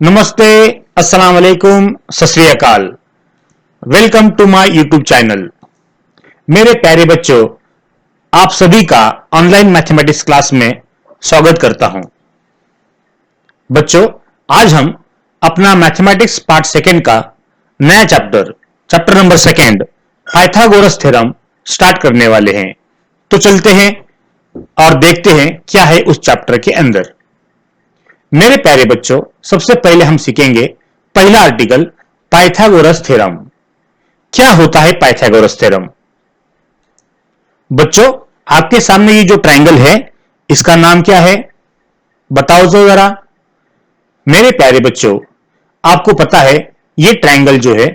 नमस्ते, अस्सलाम वालेकुम, सत श्री अकाल। Welcome to my YouTube channel. मेरे प्यारे बच्चों, आप सभी का ऑनलाइन मैथमेटिक्स क्लास में स्वागत करता हूं। बच्चों, आज हम अपना मैथमेटिक्स पार्ट सेकेंड का नया chapter number second, Pythagoras theorem start करने वाले हैं। तो चलते हैं और देखते हैं क्या है उस चैप्टर के अंदर। मेरे प्यारे बच्चों, सबसे पहले हम सीखेंगे पहला आर्टिकल, पाइथागोरस थ्योरम। क्या होता है पाइथागोरस थ्योरम? बच्चों, आपके सामने ये जो ट्रायंगल है, इसका नाम क्या है? बताओ तो जरा। मेरे प्यारे बच्चों, आपको पता है ये ट्रायंगल जो है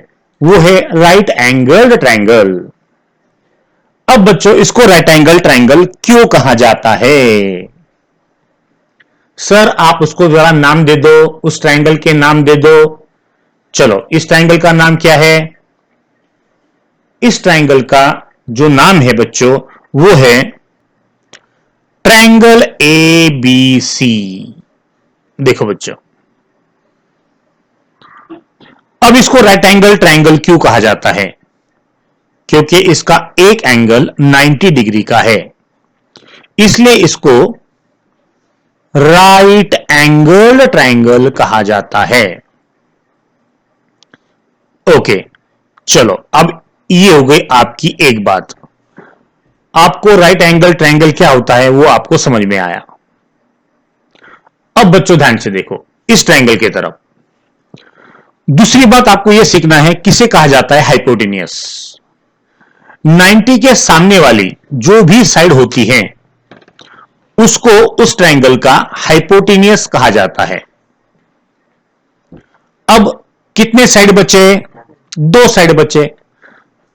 वो है राइट एंगल्ड ट्रायंगल। अब बच्चों, इसको राइट एंगल ट्रायंगल क्यों कहा जाता है? सर, आप उसको जरा नाम दे दो, उस ट्रायंगल के नाम दे दो। चलो, इस ट्रायंगल का नाम क्या है? इस ट्रायंगल का जो नाम है बच्चों, वो है ट्रायंगल ABC। देखो बच्चों, अब इसको राइट एंगल ट्रायंगल क्यों कहा जाता है? क्योंकि इसका एक एंगल 90 डिग्री का है, इसलिए इसको राइट एंगल ट्रायंगल कहा जाता है। ओके, चलो, अब ये हो गई आपकी एक बात। आपको राइट एंगल ट्रायंगल क्या होता है वो आपको समझ में आया। अब बच्चों, ध्यान से देखो इस ट्रायंगल की तरफ। दूसरी बात आपको यह सीखना है, किसे कहा जाता है? हाइपोटेनियस। 90 के सामने वाली जो भी साइड होती है उसको उस ट्रायंगल का हाइपोटेनियस कहा जाता है। अब कितने साइड बचे? दो साइड बचे,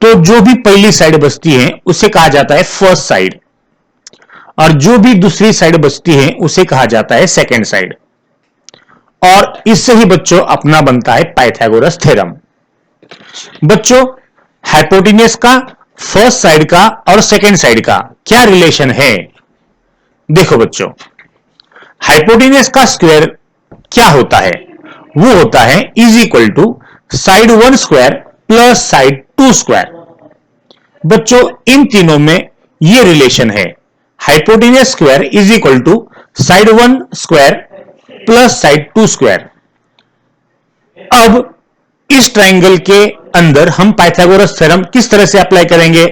तो जो भी पहली साइड बचती है उसे कहा जाता है फर्स्ट साइड, और जो भी दूसरी साइड बचती है उसे कहा जाता है सेकेंड साइड। और इससे ही बच्चों अपना बनता है पाइथागोरस थ्योरम। बच्चों, हाइपोटेनियस का, फर्स्ट साइड का और सेकेंड साइड का क्या रिलेशन है? देखो बच्चों, हाइपोटेनियस का स्क्वायर क्या होता है? वो होता है is equal to side 1 square plus side 2 square. बच्चों, इन तीनों में ये रिलेशन है, hypotenuse square is equal to side 1 square plus side 2 square. अब इस ट्रायंगल के अंदर हम पाइथागोरस थ्योरम किस तरह से अप्लाई करेंगे?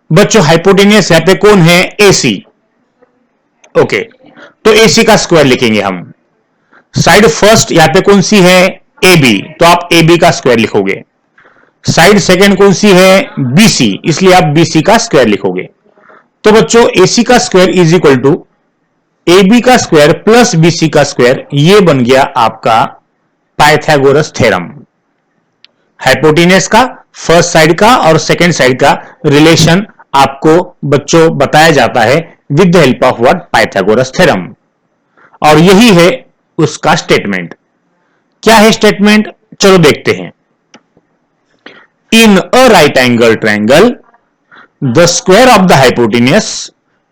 बच्चों, हाइपोटेनियस यहां पे कौन है? AC। ओके, तो AC का स्क्वायर लिखेंगे हम। साइड फर्स्ट यहां पे कौन सी है? AB, तो आप AB का स्क्वायर लिखोगे। साइड सेकेंड कौन सी है? BC, इसलिए आप BC का स्क्वायर लिखोगे। तो बच्चों, AC का square is equal to AB का स्क्वायर प्लस BC का स्क्वायर, ये बन गया आपका पाइथागोरस थ्योरम। हाइपोटेनियस का, फर्स्ट साइड का और सेकेंड साइड का रिलेशन आपको बच्चों बताया जाता है with the help of what? Pythagoras theorem. और यही है उसका स्टेटमेंट। क्या है स्टेटमेंट? चलो देखते हैं। In a right angle triangle the square of the hypotenuse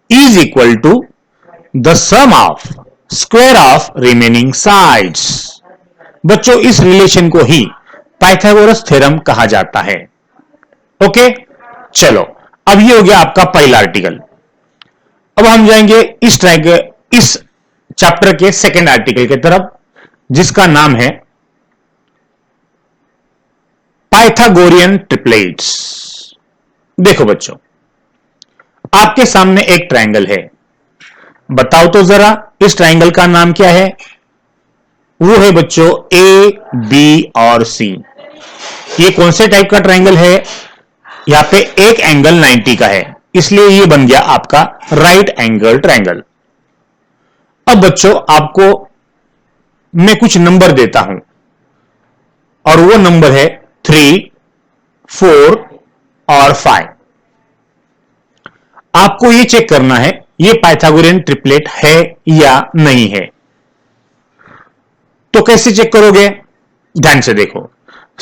is equal to the sum of square of remaining sides. बच्चों, इस रिलेशन को ही पाइथागोरस थ्योरम कहा जाता है। ओके, चलो, अब ये हो गया आपका पहला आर्टिकल। अब हम जाएंगे इस चैप्टर के सेकेंड आर्टिकल की तरफ, जिसका नाम है पाइथागोरियन ट्रिपलेट्स। देखो बच्चों, आपके सामने एक ट्रायंगल है। बताओ तो जरा इस ट्रायंगल का नाम क्या है? वो है बच्चों AB और C। ये कौन से टाइप का ट्रायंगल है? यहां पे एक एंगल 90 का है, इसलिए ये बन गया आपका राइट एंगल ट्रायंगल। अब बच्चों, आपको मैं कुछ नंबर देता हूं, और वो नंबर है 3, 4 और 5। आपको ये चेक करना है ये पाइथागोरियन ट्रिपलेट है या नहीं है। तो कैसे चेक करोगे? ध्यान से देखो।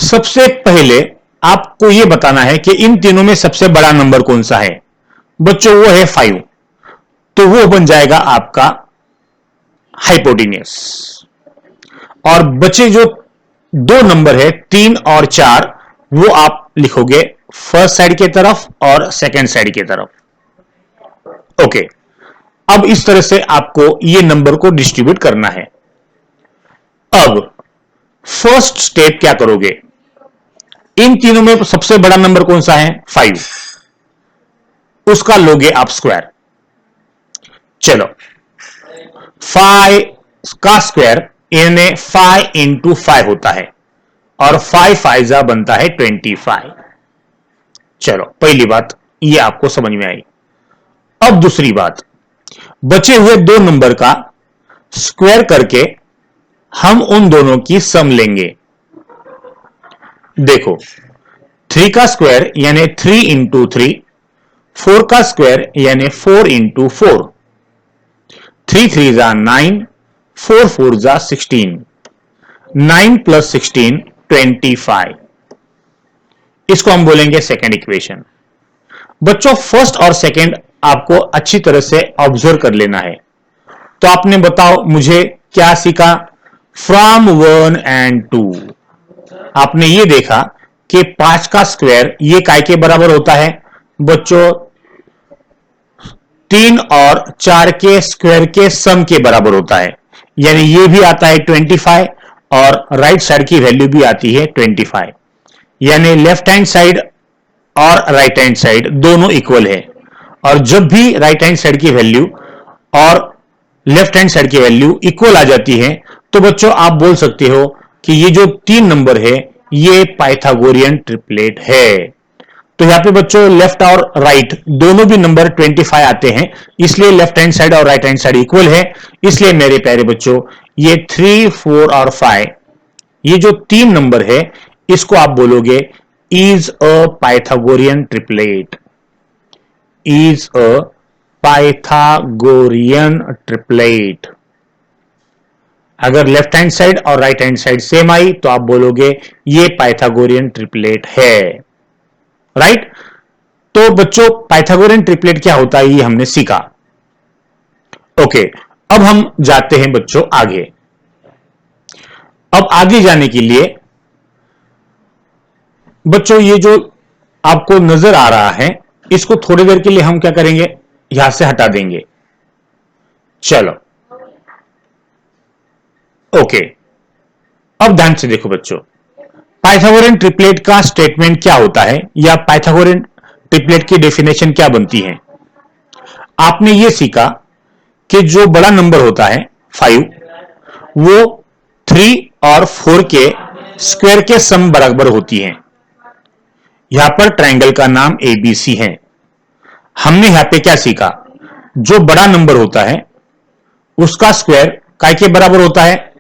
सबसे पहले आपको यह बताना है कि इन तीनों में सबसे बड़ा नंबर कौन सा है। बच्चों, वो है 5, तो वो बन जाएगा आपका हाइपोटेनियस। और बचे जो दो नंबर है 3 और 4, वो आप लिखोगे फर्स्ट साइड की तरफ और सेकंड साइड की तरफ। ओके, अब इस तरह से आपको ये नंबर को डिस्ट्रीब्यूट करना है। अब फर्स्ट स्टेप क्या करोगे, इन तीनों में सबसे बड़ा नंबर कौन सा है, 5, उसका लोगे आप स्क्वायर। चलो 5 का स्क्वायर यानी 5 इंटू 5 होता है और 5 5 बनता है 25। चलो पहली बात ये आपको समझ में आई। अब दूसरी बात, बचे हुए दो नंबर का स्क्वायर करके हम उन दोनों की सम लेंगे। देखो 3 का स्क्वायर यानी 3 इंटू 3, 4 का स्क्वायर यानी 4 इंटू 4, 3 3 जा 9, 4 4 जा 16, 9 प्लस 16 25। इसको हम बोलेंगे सेकेंड इक्वेशन। बच्चों फर्स्ट और सेकेंड आपको अच्छी तरह से ऑब्जर्व कर लेना है। तो आपने बताओ मुझे क्या सीखा, फ्रॉम 1 एंड 2 आपने ये देखा कि 5 का स्क्वायर ये काय के बराबर होता है बच्चों, 3 और 4 के स्क्वायर के सम के बराबर होता है, यानी ये भी आता है 25 और राइट साइड की वैल्यू भी आती है 25, यानी लेफ्ट हैंड साइड और राइट हैंड साइड दोनों इक्वल है। और जब भी राइट हैंड साइड की वैल्यू और लेफ्ट हैंड साइड की वैल्यू इक्वल आ जाती है तो बच्चों आप बोल सकते हो कि ये जो 3 नंबर है ये पाइथागोरियन ट्रिपलेट है। तो यहां पे बच्चों लेफ्ट और राइट दोनों भी नंबर 25 आते हैं, इसलिए लेफ्ट हैंड साइड और राइट हैंड साइड इक्वल है। इसलिए मेरे प्यारे बच्चों ये 3 4 और 5 ये जो 3 नंबर है इसको आप बोलोगे is a Pythagorean triplet, is a Pythagorean triplet. अगर लेफ्ट हैंड साइड और राइट हैंड साइड सेम आई तो आप बोलोगे ये पाइथागोरियन ट्रिपलेट है, राइट। तो बच्चों पाइथागोरियन ट्रिपलेट क्या होता है ये हमने सीखा। ओके, अब हम जाते हैं बच्चों आगे। अब आगे जाने के लिए बच्चों ये जो आपको नजर आ रहा है इसको थोड़ी देर के लिए हम क्या करेंगे, यहां से हटा देंगे। चलो ओके, अब ध्यान से देखो बच्चों, पाइथागोरियन ट्रिपलेट का स्टेटमेंट क्या होता है या पाइथागोरियन ट्रिपलेट की डेफिनेशन क्या बनती है। आपने यह सीखा कि जो बड़ा नंबर होता है 5 वो 3 और 4 के स्क्वायर के सम बराबर होती है। यहां पर ट्रायंगल का नाम ABC है। हमने यहां पे क्या सीखा, जो बड़ा नंबर होता है उसका स्क्वायर काय के बराबर होता है,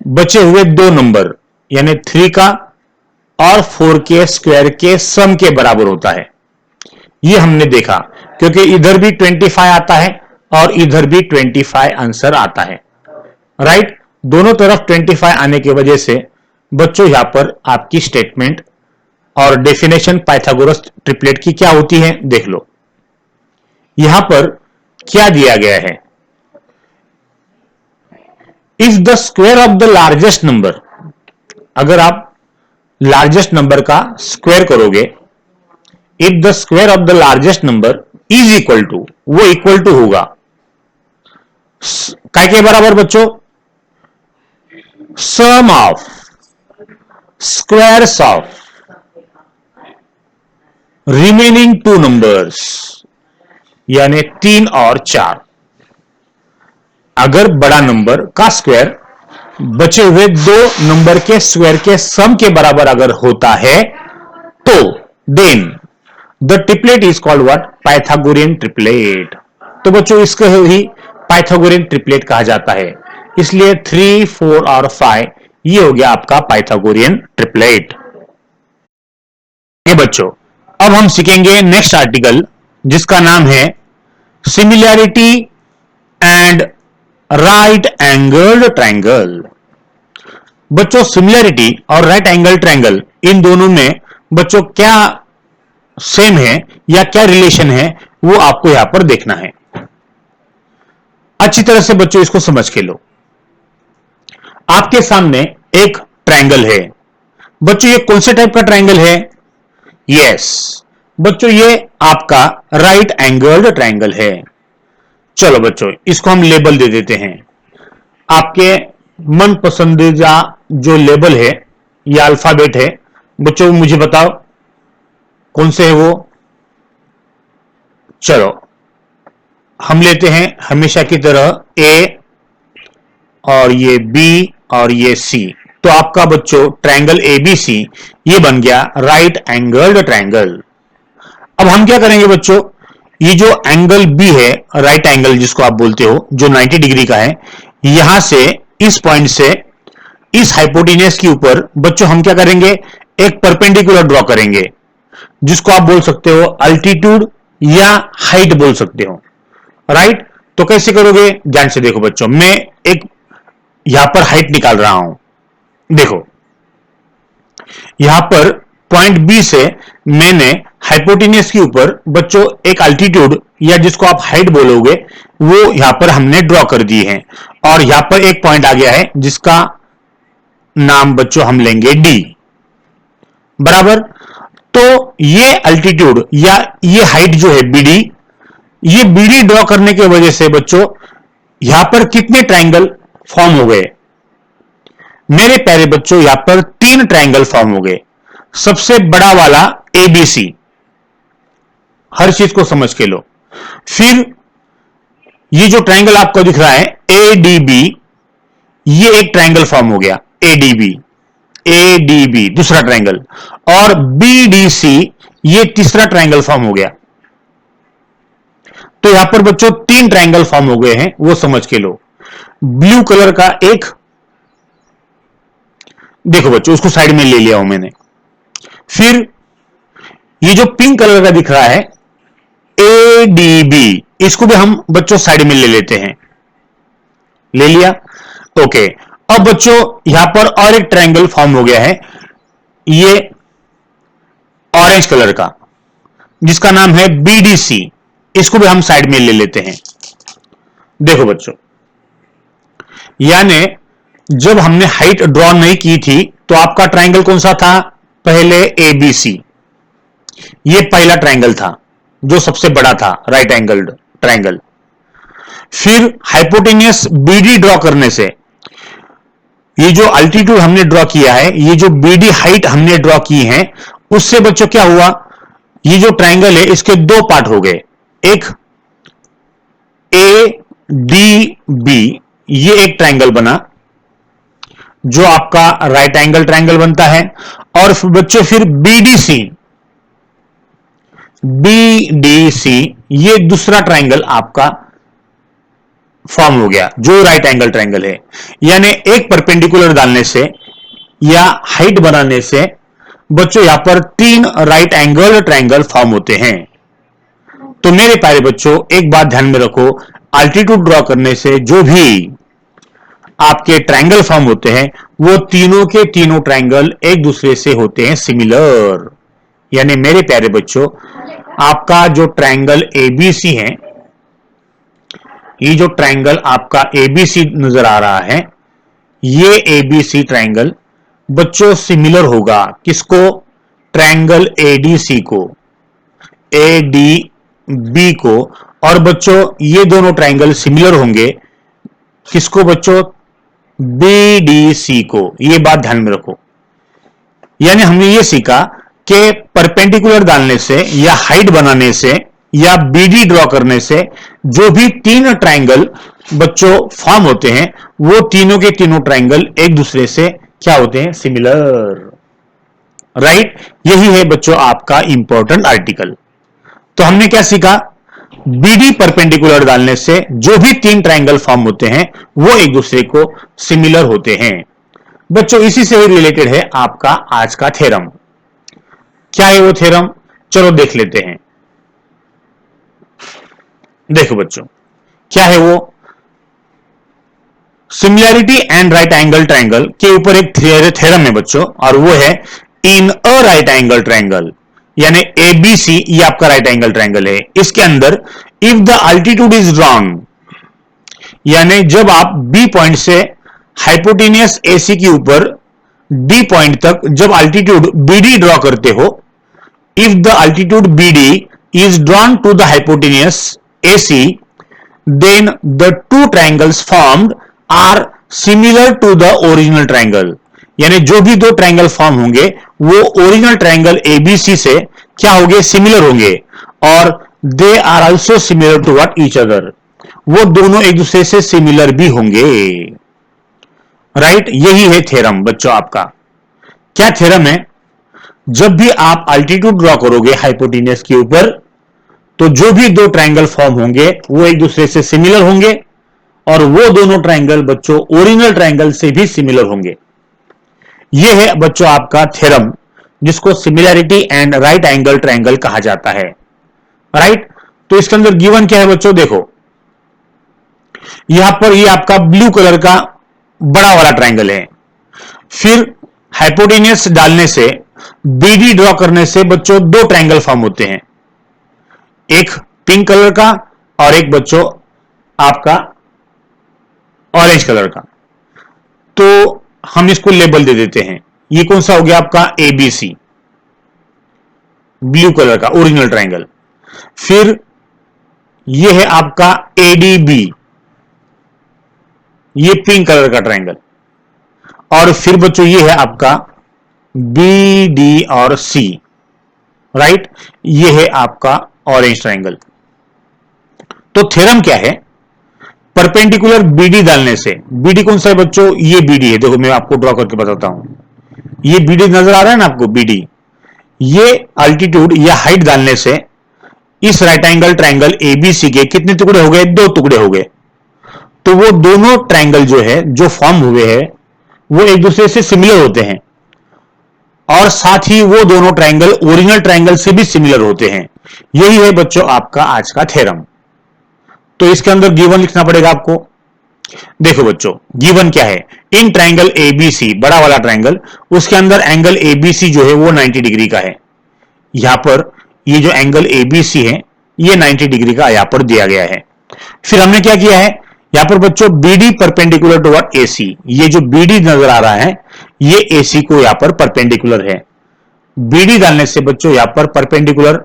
बचे हुए दो नंबर यानी 3 का और 4 के स्क्वायर के सम के बराबर होता है। यह हमने देखा क्योंकि इधर भी 25 आता है और इधर भी 25 आंसर आता है, राइट। दोनों तरफ 25 आने की वजह से बच्चों यहां पर आपकी स्टेटमेंट और डेफिनेशन पाइथागोरस ट्रिपलेट की क्या होती है देख लो। यहां पर क्या दिया गया है, if the square of the largest number, अगर आप लार्जेस्ट नंबर का स्क्वायर करोगे, if the square of the largest number is equal to, वो इक्वल टू होगा काय के बराबर बच्चों, sum of squares of remaining 2 numbers यानी 3 और 4। अगर बड़ा नंबर का स्क्वायर बचे हुए दो नंबर के स्क्वायर के सम के बराबर अगर होता है तो then the triplet is called what, Pythagorean triplet. तो बच्चों इसको ही पाइथागोरियन ट्रिपलेट कहा जाता है। इसलिए 3 4 और 5 ये हो गया आपका पाइथागोरियन ट्रिपलेट। ये बच्चों अब हम सीखेंगे नेक्स्ट आर्टिकल जिसका नाम है similarity and right angled triangle. बच्चों सिमिलैरिटी और राइट एंगल ट्रायंगल इन दोनों में बच्चों क्या सेम है या क्या रिलेशन है वो आपको यहां पर देखना है। अच्छी तरह से बच्चों इसको समझ के लो। आपके सामने एक ट्रायंगल है। बच्चों ये कौन से टाइप का ट्रायंगल है? यस बच्चों, ये आपका राइट एंगल्ड ट्रायंगल है। चलो बच्चों, इसको हम लेबल दे देते हैं। आपके मन पसंदीदा जो लेबल है या अल्फाबेट है, बच्चों मुझे बताओ कौन से है वो। चलो हम लेते हैं हमेशा की तरह ए, और ये बी, और ये सी। तो आपका बच्चों ट्रायंगल एबीसी ये बन गया राइट एंगल्ड ट्रायंगल। अब हम क्या करेंगे बच्चों, ये जो एंगल बी है, राइट एंगल जिसको आप बोलते हो, जो 90 डिग्री का है, यहां से इस पॉइंट से इस हाइपोटेन्यूस के ऊपर बच्चों हम क्या करेंगे, एक परपेंडिकुलर ड्रॉ करेंगे, जिसको आप बोल सकते हो अल्टीट्यूड या हाइट बोल सकते हो। राइट, तो कैसे करोगे, ध्यान से देखो बच्चों। मैं एक यहां पर हाइट निकाल रहा हूं। देखो यहां पर पॉइंट बी से मैंने हाइपोटेन्यूस के ऊपर बच्चों एक अल्टीट्यूड या जिसको आप हाइट बोलोगे वो यहां पर हमने ड्रॉ कर दी है, और यहां पर एक पॉइंट आ गया है जिसका नाम बच्चों हम लेंगे डी। बराबर, तो ये अल्टीट्यूड या ये हाइट जो है बीडी, ये बीडी ड्रॉ करने की वजह से बच्चों यहां पर कितने ट्रायंगल फॉर्म हो गए मेरे प्यारे बच्चों, यहां पर 3 ट्रायंगल फॉर्म हो गए। सबसे बड़ा वाला एबीसी, हर चीज को समझ के लो। फिर ये जो ट्रायंगल आपको दिख रहा है एडीबी, ये एक ट्रायंगल फॉर्म हो गया एडीबी, एडीबी दूसरा ट्रायंगल, और बीडीसी ये तीसरा ट्रायंगल फॉर्म हो गया। तो यहां पर बच्चों 3 ट्रायंगल फॉर्म हो गए हैं, वो समझ के लो। ब्लू कलर का एक, देखो बच्चों उसको साइड में ले लिया हूं मैंने। फिर ये जो पिंक कलर का दिख रहा है एडीबी, इसको भी हम बच्चों साइड में ले लेते हैं। ले लिया, ओके। अब बच्चों यहां पर और एक ट्रायंगल फॉर्म हो गया है, ये ऑरेंज कलर का, जिसका नाम है बीडीसी, इसको भी हम साइड में ले लेते हैं। देखो बच्चों, यानी जब हमने हाइट ड्रॉ नहीं की थी तो आपका ट्रायंगल कौन सा था, पहले एबीसी, ये पहला ट्रायंगल था जो सबसे बड़ा था, राइट एंगल्ड ट्रायंगल। फिर हाइपोटेन्यूस बीडी ड्रॉ करने से ये जो अल्टीट्यूड हमने ड्रॉ किया है, ये जो बीडी हाइट हमने ड्रॉ की है, उससे बच्चों क्या हुआ, ये जो ट्रायंगल है इसके 2 पार्ट हो गए। एक ए डी बी, ये एक ट्रायंगल बना जो आपका राइट एंगल ट्रायंगल बनता है। और बच्चों फिर बीडीसी, बीडीसी ये दूसरा ट्रायंगल आपका फॉर्म हो गया जो राइट एंगल ट्रायंगल है। यानी एक परपेंडिकुलर डालने से या हाइट बनाने से बच्चों यहां पर 3 राइट एंगल ट्रायंगल फॉर्म होते हैं। तो मेरे प्यारे बच्चों एक बात ध्यान में रखो, अल्टीट्यूड ड्रॉ करने से जो भी आपके ट्रायंगल फॉर्म होते हैं वो तीनों के तीनों ट्रायंगल एक दूसरे से होते हैं सिमिलर। यानी मेरे प्यारे बच्चों आपका जो ट्रायंगल एबीसी है, ये जो ट्रायंगल आपका एबीसी नजर आ रहा है, ये एबीसी ट्रायंगल बच्चों सिमिलर होगा किसको, ट्रायंगल एडीसी को, एडीबी को। और बच्चों ये दोनों ट्रायंगल सिमिलर होंगे किसको बच्चों, बीडीसी को। ये बात ध्यान में रखो। यानी हमने ये सीखा कि परपेंडिकुलर डालने से या हाइट बनाने से या बीडी ड्रॉ करने से जो भी 3 ट्रायंगल बच्चों फॉर्म होते हैं वो तीनों के तीनों ट्रायंगल एक दूसरे से क्या होते हैं, सिमिलर। राइट, यही है बच्चों आपका इंपॉर्टेंट आर्टिकल। तो हमने क्या सीखा, बीडी परपेंडिकुलर डालने से जो भी 3 ट्रायंगल फॉर्म होते हैं वो एक दूसरे को सिमिलर होते हैं। बच्चों इसी से ही रिलेटेड है आपका आज का थ्योरम। क्या है वो थ्योरम, चलो देख लेते हैं। देखो बच्चों क्या है वो, similarity and right angle triangle के ऊपर एक थ्योरम है बच्चों, और वो है इन अ राइट एंगल ट्रायंगल। यानी एबीसी ये आपका राइट एंगल ट्रायंगल है, इसके अंदर if the altitude is wrong, यानी जब आप बी पॉइंट से हाइपोटेनियस AC के ऊपर D पॉइंट तक जब अल्टीट्यूड BD ड्रॉ करते हो, if the altitude BD is drawn to the hypotenuse AC, then the two triangles formed are similar to the original triangle. यानी जो भी दो ट्रायंगल फॉर्म होंगे वो ओरिजिनल ट्रायंगल ABC से क्या होंगे, सिमिलर होंगे, और they are also similar to what each other, वो दोनों एक दूसरे से सिमिलर भी होंगे, राइट। यही है थ्योरम बच्चों आपका। क्या थ्योरम है, जब भी आप अल्टीट्यूड ड्रॉ करोगे हाइपोटेनियस के ऊपर, तो जो भी दो ट्रायंगल फॉर्म होंगे वो एक दूसरे से सिमिलर होंगे, और वो दोनों ट्रायंगल बच्चों ओरिजिनल ट्रायंगल से भी सिमिलर होंगे। ये है बच्चों आपका थ्योरम, जिसको similarity and right angle triangle कहा जाता है, राइट। तो इसके अंदर गिवन क्या है बच्चों, देखो यहां पर ये आपका ब्लू कलर का बड़ा वाला ट्रायंगल है, फिर हाइपोटेनियस डालने से BD ड्रॉ करने से बच्चों दो ट्रायंगल फॉर्म होते हैं, एक पिंक कलर का और एक बच्चों आपका ऑरेंज कलर का। तो हम इसको लेबल दे देते हैं, ये कौन सा हो गया आपका ABC, ब्लू कलर का ओरिजिनल ट्रायंगल। फिर ये है आपका ADB, ये पिंक कलर का ट्रायंगल, और फिर बच्चों ये है आपका BD और C, राइट, ये है आपका ऑरेंज ट्रायंगल। तो थ्योरम क्या है, परपेंडिकुलर BD डालने से, BD कौन सा है बच्चों, ये BD है, देखो मैं आपको ड्रॉ करके बताता हूं, ये BD नजर आ रहा है ना आपको, BD, ये अल्टीट्यूड या हाइट डालने से इस राइट एंगल ट्रायंगल ABC के कितने टुकड़े हो गए, दो टुकड़े हो गए। तो वो दोनों ट्रायंगल जो है जो फॉर्म हुए हैं वो एक दूसरे से सिमिलर होते हैं, और साथ ही वो दोनों ट्रायंगल ओरिजिनल ट्रायंगल से भी सिमिलर होते हैं। यही है बच्चों आपका आज का थ्योरम। तो इसके अंदर गिवन लिखना पड़ेगा आपको। देखो बच्चों गिवन क्या है, इन ट्रायंगल ABC, बड़ा वाला ट्रायंगल, उसके अंदर एंगल ABC जो है वो 90 डिग्री का है। यहां पर ये जो एंगल ABC है ये 90 डिग्री का यहां पर दिया गया है। फिर हमने क्या किया है, यहां पर बच्चों BD perpendicular to what AC, ये जो BD नजर आ रहा है ये AC को यहां पर परपेंडिकुलर है। BD डालने से बच्चों यहां पर परपेंडिकुलर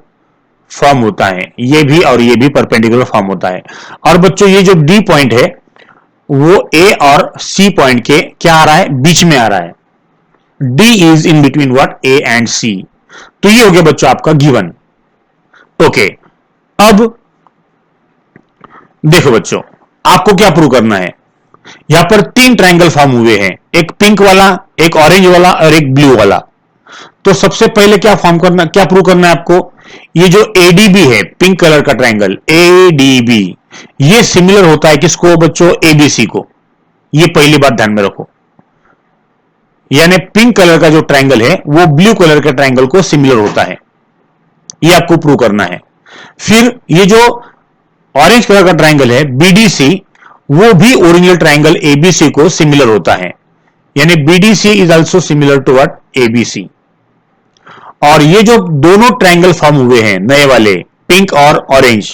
फॉर्म होता है, ये भी और ये भी परपेंडिकुलर फॉर्म होता है। और बच्चों ये जो D पॉइंट है वो A और C पॉइंट के क्या आ रहा है, बीच में आ रहा है। D is in between what A and C। तो ये हो गया बच्चों आपका गिवन। ओके, अब देखो बच्चों आपको क्या प्रूव करना है, यहां पर तीन ट्रायंगल फॉर्म हुए हैं, एक पिंक वाला, एक ऑरेंज वाला और एक ब्लू वाला। तो सबसे पहले क्या फॉर्म करना, क्या प्रूव करना है आपको, ये जो ADB है पिंक कलर का ट्रायंगल ADB, ये सिमिलर होता है किसको बच्चों, ABC को। ये पहली बात ध्यान में रखो, यानी पिंक कलर का जो ट्रायंगल है वो ब्लू कलर के ट्रायंगल को सिमिलर होता है, ये आपको प्रूव करना है। फिर ये जो ऑरेंज कलर का ट्रायंगल है BDC, वो भी ओरिजिनल ट्रायंगल ABC को सिमिलर होता है, यानी BDC is also similar to what ABC। और ये जो दोनों ट्रायंगल फॉर्म हुए हैं नए वाले पिंक और ऑरेंज,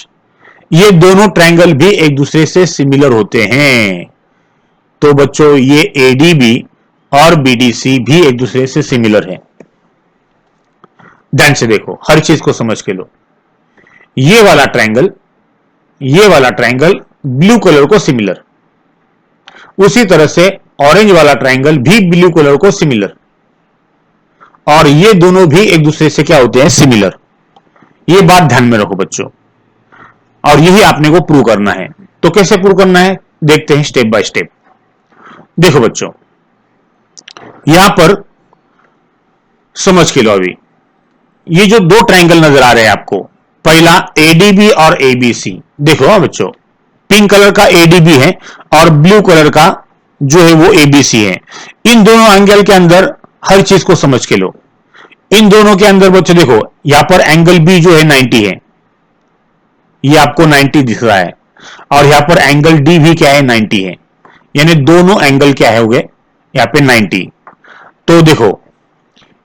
ये दोनों ट्रायंगल भी एक दूसरे से सिमिलर होते हैं। तो बच्चों ये ADB और BDC भी एक दूसरे से सिमिलर है। ध्यान से देखो, हर चीज को समझ के लो। ये वाला ट्रायंगल, ये वाला ट्रायंगल ब्लू कलर को सिमिलर, उसी तरह से ऑरेंज वाला ट्रायंगल भी ब्लू कलर को सिमिलर, और ये दोनों भी एक दूसरे से क्या होते हैं, सिमिलर। ये बात ध्यान में रखो बच्चों, और यही आपने को प्रूव करना है। तो कैसे प्रूव करना है देखते हैं स्टेप बाय स्टेप। देखो बच्चों यहां पर समझ के लो, अभी ये जो दो ट्रायंगल नजर आ रहे हैं आपको, पहला ADB और ABC, देखो बच्चों पिंक कलर का ADB है और ब्लू कलर का जो है वो ABC है। इन दोनों एंगल के अंदर हर चीज को समझ के लो। इन दोनों के अंदर बच्चों देखो यहां पर एंगल B जो है 90 है, ये आपको 90 दिख रहा है, और यहां पर एंगल D भी क्या है, 90 है, यानी दोनों एंगल क्या है हो गए यहां पे 90। तो देखो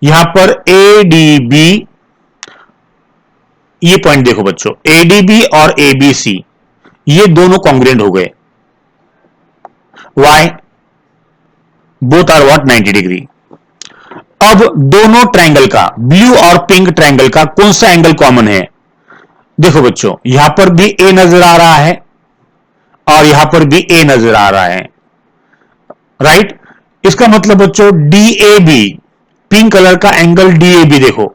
यहां पर ADB, ये पॉइंट देखो बच्चों, ADB और ABC ये दोनों कॉन्ग्रुएंट हो गए। Why? Both are what 90 degree. अब दोनों ट्रायंगल का, ब्लू और पिंक ट्रायंगल का कौन सा एंगल कॉमन है? देखो बच्चों, यहां पर भी ए नजर आ रहा है और यहां पर भी ए नजर आ रहा है, राइट। इसका मतलब बच्चों डीएबी, पिंक कलर का एंगल डीएबी देखो,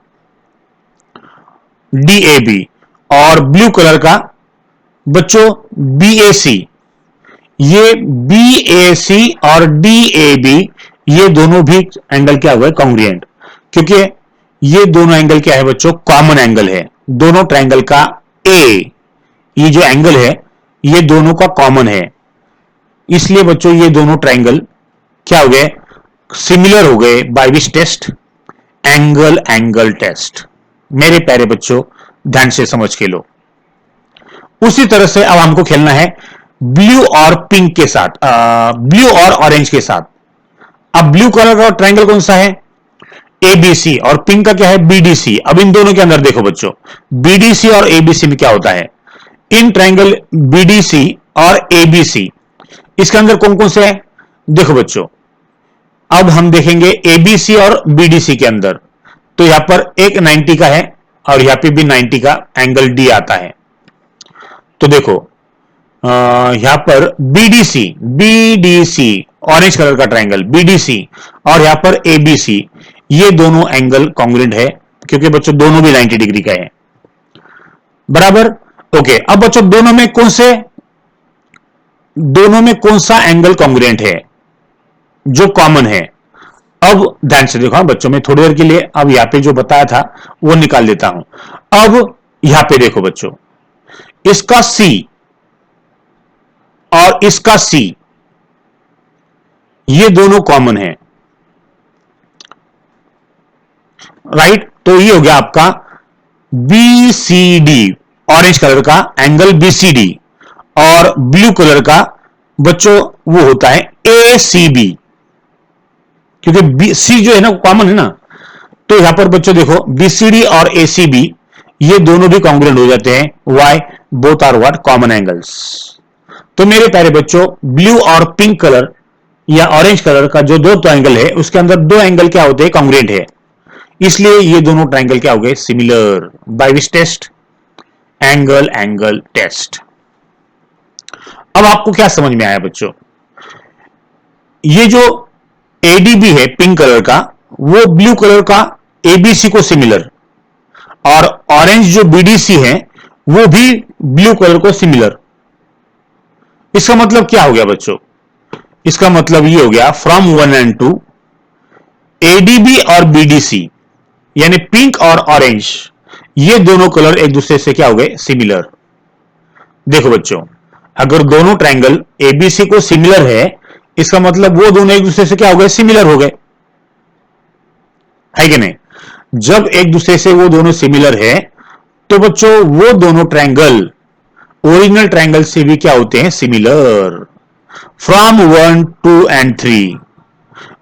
डीएबी, और ब्लू कलर का बच्चों बीएसी, ये बीएसी और डीएबी ये दोनों भी एंगल क्या हुआ है? कॉन्ग्रुएंट, क्योंकि ये दोनों एंगल क्या है बच्चों? कॉमन एंगल है। दोनों ट्रायंगल का ए, ये जो एंगल है ये दोनों का कॉमन है, इसलिए बच्चों ये दोनों ट्रायंगल क्या हो गए? सिमिलर हो गए by which test? Angle angle test. मेरे प्यारे बच्चों ध्यान से समझ के लो। उसी तरह से अब हमको खेलना है ब्लू और पिंक के साथ, ब्लू और ऑरेंज के साथ। अब ब्लू कलर का ट्रायंगल कौन सा है? एबीसी, और पिंक का क्या है? बीडीसी। अब इन दोनों के अंदर देखो बच्चों, बीडीसी और एबीसी में क्या होता है? इन ट्रायंगल बीडीसी और एबीसी, इसके अंदर कौन कौन से है? देखो बच्चों, अब हम देखेंगे एबीसी और बीडीसी के अंदर, तो यहां पर एक 90 का है और यहां पे भी 90 का एंगल डी आता है। तो देखो यहां पर बीडीसी, बीडीसी ऑरेंज कलर का ट्रायंगल बीडीसी, और यहां पर एबीसी, ये दोनों एंगल कॉन्ग्रुएंट है, क्योंकि बच्चों दोनों भी 90 डिग्री का है, बराबर। ओके, अब बच्चों दोनों में कौन सा एंगल कॉन्ग्रुएंट है जो कॉमन है? अब ध्यान से देखो बच्चों, में थोड़ी देर के लिए अब यहां पे जो बताया था वो निकाल देता हूं। अब यहां पे देखो बच्चों, इसका सी और इसका सी, ये दोनों कॉमन है, राइट। तो ये हो गया आपका बीसीडी, ऑरेंज कलर का एंगल बीसीडी, और ब्लू कलर का बच्चों वो होता है एसीबी, क्योंकि सी जो है ना कॉमन है ना। तो यहां पर बच्चों देखो बीसीडी और एसीबी ये दोनों भी कॉन्ग्रुएंट हो जाते हैं, why? Both are what? Common angles. तो मेरे प्यारे बच्चों, ब्लू और पिंक कलर या ऑरेंज कलर का जो दो ट्रायंगल है उसके अंदर दो एंगल क्या होते हैं? कॉन्ग्रुएंट है, इसलिए ये दोनों ट्रायंगल क्या हो गए? Similar by which test? Angle angle test. अब आपको क्या समझ में आया बच्चों? ये जो एडीबी है पिंक कलर का, वो ब्लू कलर का एबीसी को सिमिलर, और ऑरेंज जो बीडीसी है वो भी ब्लू कलर को सिमिलर। इसका मतलब क्या हो गया बच्चों? इसका मतलब ये हो गया फ्रॉम 1 and 2 एडीबी और बीडीसी यानी पिंक और ऑरेंज, ये दोनों कलर एक दूसरे से क्या हो गए? सिमिलर। देखो बच्चों, अगर दोनों ट्रायंगल एबीसी को सिमिलर है, इसका मतलब वो दोनों एक दूसरे से क्या हो गए? सिमिलर हो गए, है कि नहीं? जब एक दूसरे से वो दोनों सिमिलर है तो बच्चों वो दोनों ट्रायंगल ओरिजिनल ट्रायंगल से भी क्या होते हैं? सिमिलर। फ्रॉम 1, 2 and 3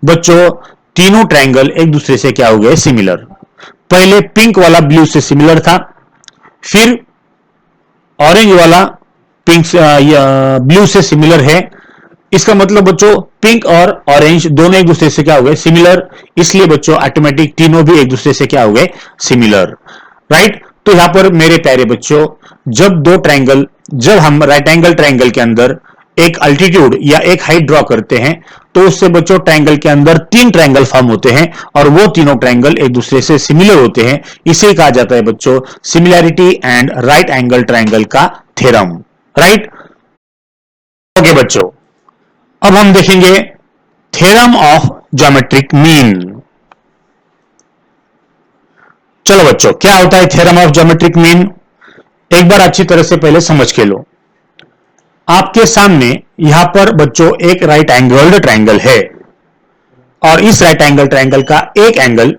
बच्चों तीनों ट्रायंगल एक दूसरे से क्या हो गए? सिमिलर। पहले पिंक वाला ब्लू से सिमिलर था, फिर ऑरेंज वाला पिंक ब्लू से सिमिलर है। इसका मतलब बच्चों पिंक और ऑरेंज दोनों एक दूसरे से क्या हो गए? सिमिलर। इसलिए बच्चों ऑटोमेटिक तीनों भी एक दूसरे से क्या हो गए? Similar, right. तो यहां पर मेरे प्यारे बच्चों, जब हम राइट एंगल ट्रायंगल के अंदर एक अल्टीट्यूड या एक हाइट ड्रॉ करते हैं तो उससे बच्चों ट्रायंगल के अंदर 3 ट्रायंगल फॉर्म होते हैं और वो तीनों ट्रायंगल एक दूसरे से सिमिलर होते हैं। इसे कहा जाता है बच्चों similarity and right angle triangle का थ्योरम, राइट। ओके बच्चों, अब हम देखेंगे थ्योरम ऑफ ज्योमेट्रिक मीन। चलो बच्चों, क्या होता है थ्योरम ऑफ ज्योमेट्रिक मीन? एक बार अच्छी तरह से पहले समझ के लो। आपके सामने यहां पर बच्चों एक राइट एंगल्ड ट्रायंगल है और इस राइट एंगल ट्रायंगल का एक एंगल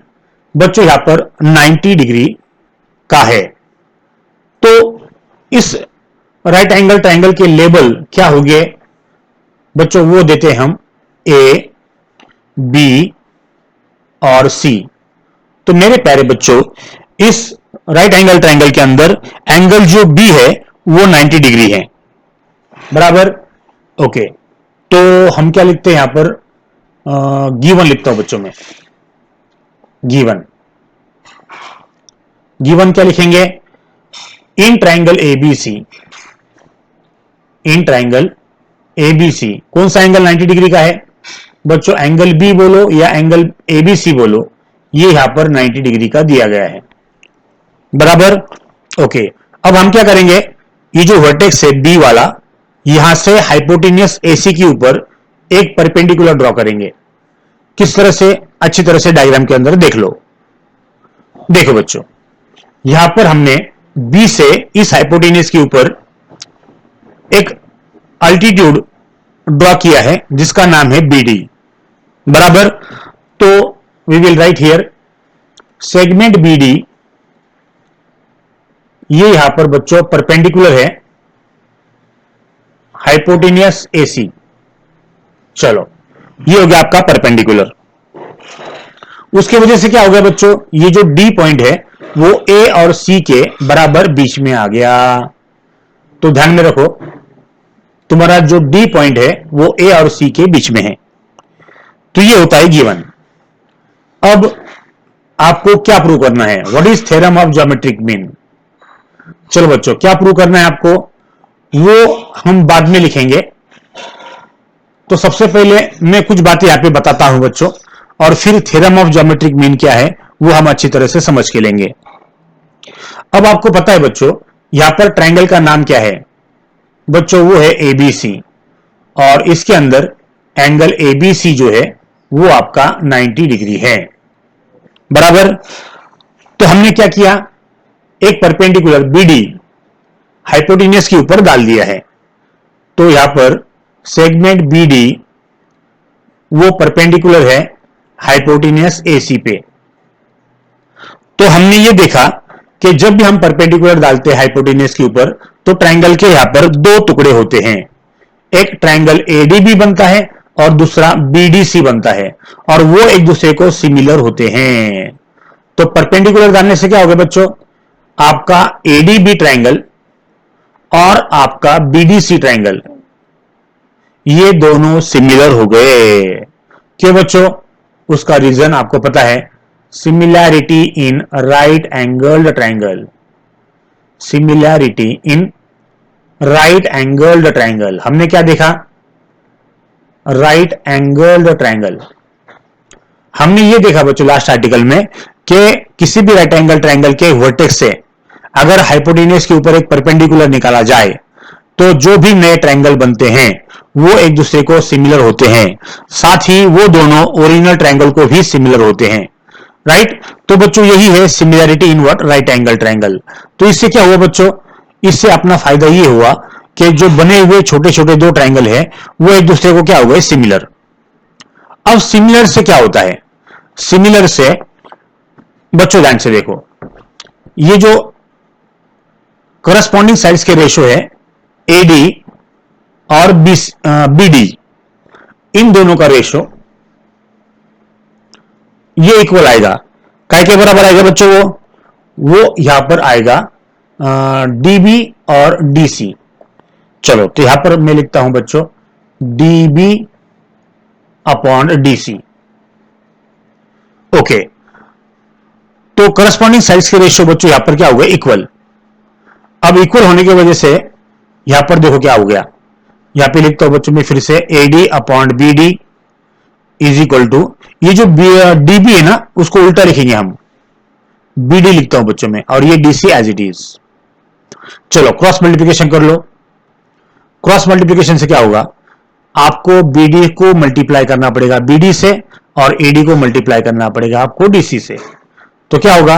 बच्चों यहां पर 90 डिग्री का है। तो इस राइट एंगल ट्रायंगल के लेवल क्या हो गए बच्चों? वो देते हैं हम ए, बी और सी। तो मेरे प्यारे बच्चों, इस राइट एंगल ट्रायंगल के अंदर एंगल जो बी है वो 90 डिग्री है, बराबर। ओके, तो हम क्या लिखते हैं यहां पर? गिवन लिखता हूं बच्चों में। गिवन गिवन क्या लिखेंगे? In triangle ABC, in triangle ABC कौन सा एंगल 90 डिग्री का है बच्चों? एंगल बी बोलो या एंगल एबीसी बोलो, ये यहां पर 90 डिग्री का दिया गया है, बराबर। ओके, अब हम क्या करेंगे, ये जो वर्टेक्स है बी वाला, यहां से हाइपोटेनियस एसी के ऊपर एक परपेंडिकुलर ड्रॉ करेंगे। किस तरह से? अच्छी तरह से डायग्राम के अंदर देख लो। देखो बच्चों, यहां पर हमने बी से इस हाइपोटेनियस के ऊपर एक अल्टीट्यूड ड्रॉ किया है जिसका नाम है बीडी, बराबर। तो we will write here segment BD, ये यहां पर बच्चों परपेंडिकुलर है हाइपोटेनियस एसी। चलो, ये हो गया आपका परपेंडिकुलर। उसके वजह से क्या हो गया बच्चों, ये जो डी पॉइंट है वो ए और सी के बराबर बीच में आ गया। तो ध्यान में रखो, तुम्हारा जो डी पॉइंट है वो ए और सी के बीच में है। तो ये होता है गिवन। अब आपको क्या प्रूव करना है? What is theorem of geometric mean? चलो बच्चों, क्या प्रूव करना है आपको, वो हम बाद में लिखेंगे। तो सबसे पहले मैं कुछ बातें यहां पे बताता हूं बच्चों, और फिर थ्योरम ऑफ ज्योमेट्रिक मीन क्या है वो हम अच्छी तरह से समझ के लेंगे। अब आपको पता है बच्चों, यहां पर ट्रायंगल का नाम क्या है बच्चों? वो है एबीसी, और इसके अंदर एंगल एबीसी जो है वो आपका 90 डिग्री है, बराबर। तो हमने क्या किया, एक परपेंडिकुलर बीडी हाइपोटेनियस के ऊपर डाल दिया है। तो यहां पर सेगमेंट बीडी वो परपेंडिकुलर है हाइपोटेनियस एसी पे। तो हमने ये देखा कि जब भी हम परपेंडिकुलर डालते हैं हाइपोटेनियस के ऊपर, तो ट्रायंगल के यहां पर दो टुकड़े होते हैं, एक ट्रायंगल एडीबी बनता है और दूसरा बीडीसी बनता है, और वो एक दूसरे को सिमिलर होते हैं। तो परपेंडिकुलर डालने से क्या होगा बच्चों, आपका एडीबी ट्रायंगल और आपका बीडीसी ट्रायंगल ये दोनों सिमिलर हो गए। क्यों बच्चों? उसका रीजन आपको पता है, similarity in right angled triangle. Similarity in right angled triangle, हमने क्या देखा? Right angled triangle. हमने ये देखा बच्चों लास्ट आर्टिकल में कि किसी भी राइट एंगल ट्रायंगल के वर्टेक्स से अगर हाइपोटेनियस के ऊपर एक परपेंडिकुलर निकाला जाए तो जो भी नए ट्रायंगल बनते हैं वो एक दूसरे को सिमिलर होते हैं, साथ ही वो दोनों ओरिजिनल ट्रायंगल को भी सिमिलर होते हैं, राइट। तो बच्चों यही है similarity in what? Right angle triangle. तो इससे क्या हुआ बच्चों, इससे अपना फायदा ये हुआ कि जो बने हुए छोटे छोटे दो ट्रायंगल है वो एक दूसरे को क्या हो गए? सिमिलर। अब सिमिलर से क्या होता है? सिमिलर से बच्चों ध्यान से देखो, ये जो करस्पॉन्डिंग साइड्स के रेशो है एडी और बीडी, इन दोनों का रेशो ये इक्वल आएगा। काय के बराबर आएगा बच्चों? वो यहां पर आएगा डीबी और डीसी। चलो, तो यहां पर मैं लिखता हूं बच्चों डीबी अपॉन डीसी। ओके, तो करस्पॉन्डिंग साइड्स के रेशियो बच्चों यहां पर क्या हो गया? इक्वल। अब इक्वल होने की वजह से यहां पर देखो क्या हो गया, यहां पे लिखता हूं बच्चों में फिर से AD upon BD is equal to, ये जो डीबी है ना उसको उल्टा लिखेंगे हम, बीडी लिखता हूं बच्चों में, और ये डीसी एज इट इज। चलो क्रॉस मल्टीप्लिकेशन कर लो। क्रॉस मल्टीप्लिकेशन से क्या होगा, आपको बीडी को मल्टीप्लाई करना पड़ेगा बीडी से, और एडी को मल्टीप्लाई करना पड़ेगा आपको डीसी से। तो क्या होगा,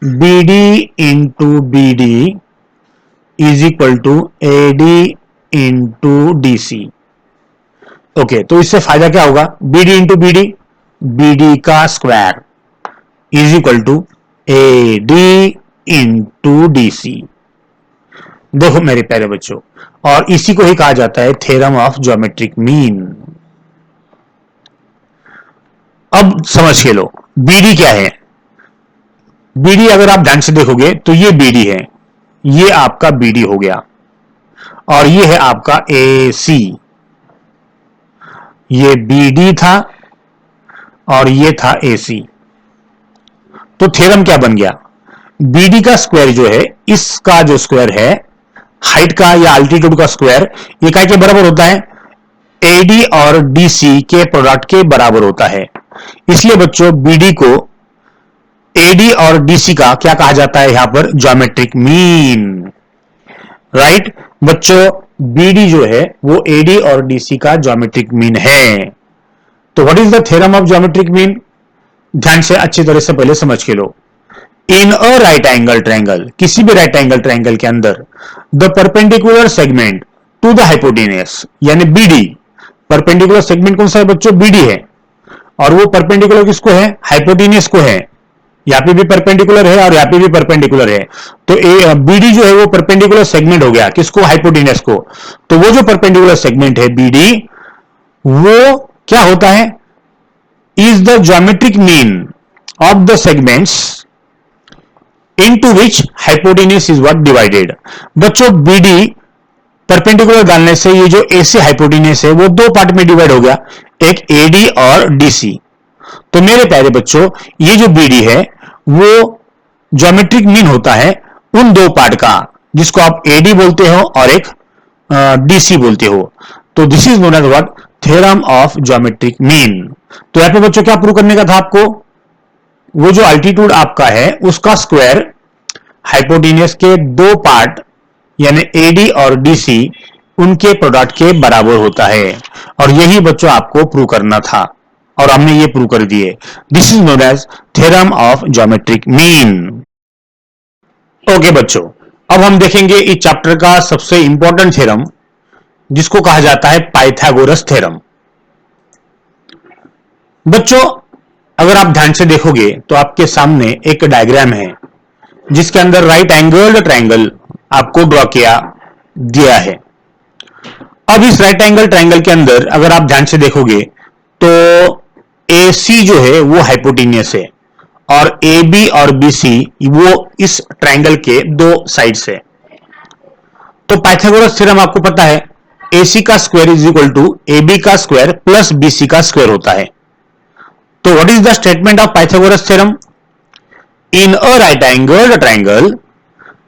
BD into BD is equal to AD into DC. Okay, तो इससे फायदा क्या होगा, बीडी इंटू बीडी, बीडी का square is equal to AD into DC. देखो मेरे प्यारे बच्चों, और इसी को ही कहा जाता है थ्योरम ऑफ ज्योमेट्रिक मीन। अब समझ के लो बीडी क्या है। बीडी अगर आप ध्यान से देखोगे तो ये बीडी है, ये आपका बीडी हो गया, और ये है आपका एसी। ये बीडी था और ये था AC। तो थ्योरम क्या बन गया, BD का स्क्वायर जो है, इसका जो स्क्वायर है हाइट का या अल्टीट्यूड का स्क्वायर, ये काय के बराबर होता है, AD और DC के प्रोडक्ट के बराबर होता है। इसलिए बच्चों BD को AD और DC का क्या कहा जाता है यहां पर, ज्योमेट्रिक मीन। राइट बच्चों, BD जो है वो AD और DC का ज्योमेट्रिक मीन है। तो what is the theorem of geometric mean, ध्यान से अच्छी तरह से पहले समझ के लो। In a right angle triangle, किसी भी राइट एंगल ट्रायंगल के अंदर, the perpendicular segment to the hypotenuse, यानी BD, परपेंडिकुलर सेगमेंट कौन सा है बच्चों, BD है, और वो परपेंडिकुलर किसको है, हाइपोटेन्यूज को है। यहां पे भी परपेंडिकुलर है और यहां पे भी परपेंडिकुलर है, तो BD जो है वो परपेंडिकुलर सेगमेंट हो गया किसको, हाइपोटेन्यूज को। तो वो जो परपेंडिकुलर सेगमेंट है BD, वो क्या होता है, is the geometric mean of the segments into which hypotenuse is what divided. बच्चों BD परपेंडिकुलर डालने से ये जो AC हाइपोटेन्यूज है वो दो पार्ट में डिवाइड हो गया, एक AD और DC। तो मेरे प्यारे बच्चों, ये जो BD है वो ज्योमेट्रिक मीन होता है उन दो पार्ट का, जिसको आप AD बोलते हो और एक DC बोलते हो। तो this is known as what, theorem of geometric mean. तो यहां पे बच्चों क्या प्रूव करने का था आपको, वो जो अल्टीट्यूड आपका है उसका स्क्वायर हाइपोटेन्यूज के दो पार्ट यानी AD और DC उनके प्रोडक्ट के बराबर होता है, और यही बच्चों आपको प्रूव करना था और हमने ये प्रूव कर दिए। This is known as theorem of geometric mean. Okay बच्चों, अब हम देखेंगे इस चैप्टर का सबसे इंपॉर्टेंट थ्योरम, जिसको कहा जाता है पाइथागोरस थ्योरम। बच्चों अगर आप ध्यान से देखोगे तो आपके सामने एक डायग्राम है जिसके अंदर राइट एंगल ट्रायंगल आपको ड्रॉ किया दिया है। अब इस राइट एंगल ट्रायंगल के अंदर अगर आप ध्यान से देखोगे तो AC जो है वो हाइपोटेन्यूज है और AB और BC वो इस ट्रायंगल के दो साइड्स है। तो पाइथागोरस थ्योरम आपको पता है, AC का square is equal to AB का स्क्वायर प्लस BC का स्क्वायर होता है। तो what is the statement of Pythagoras theorem, in a right angle triangle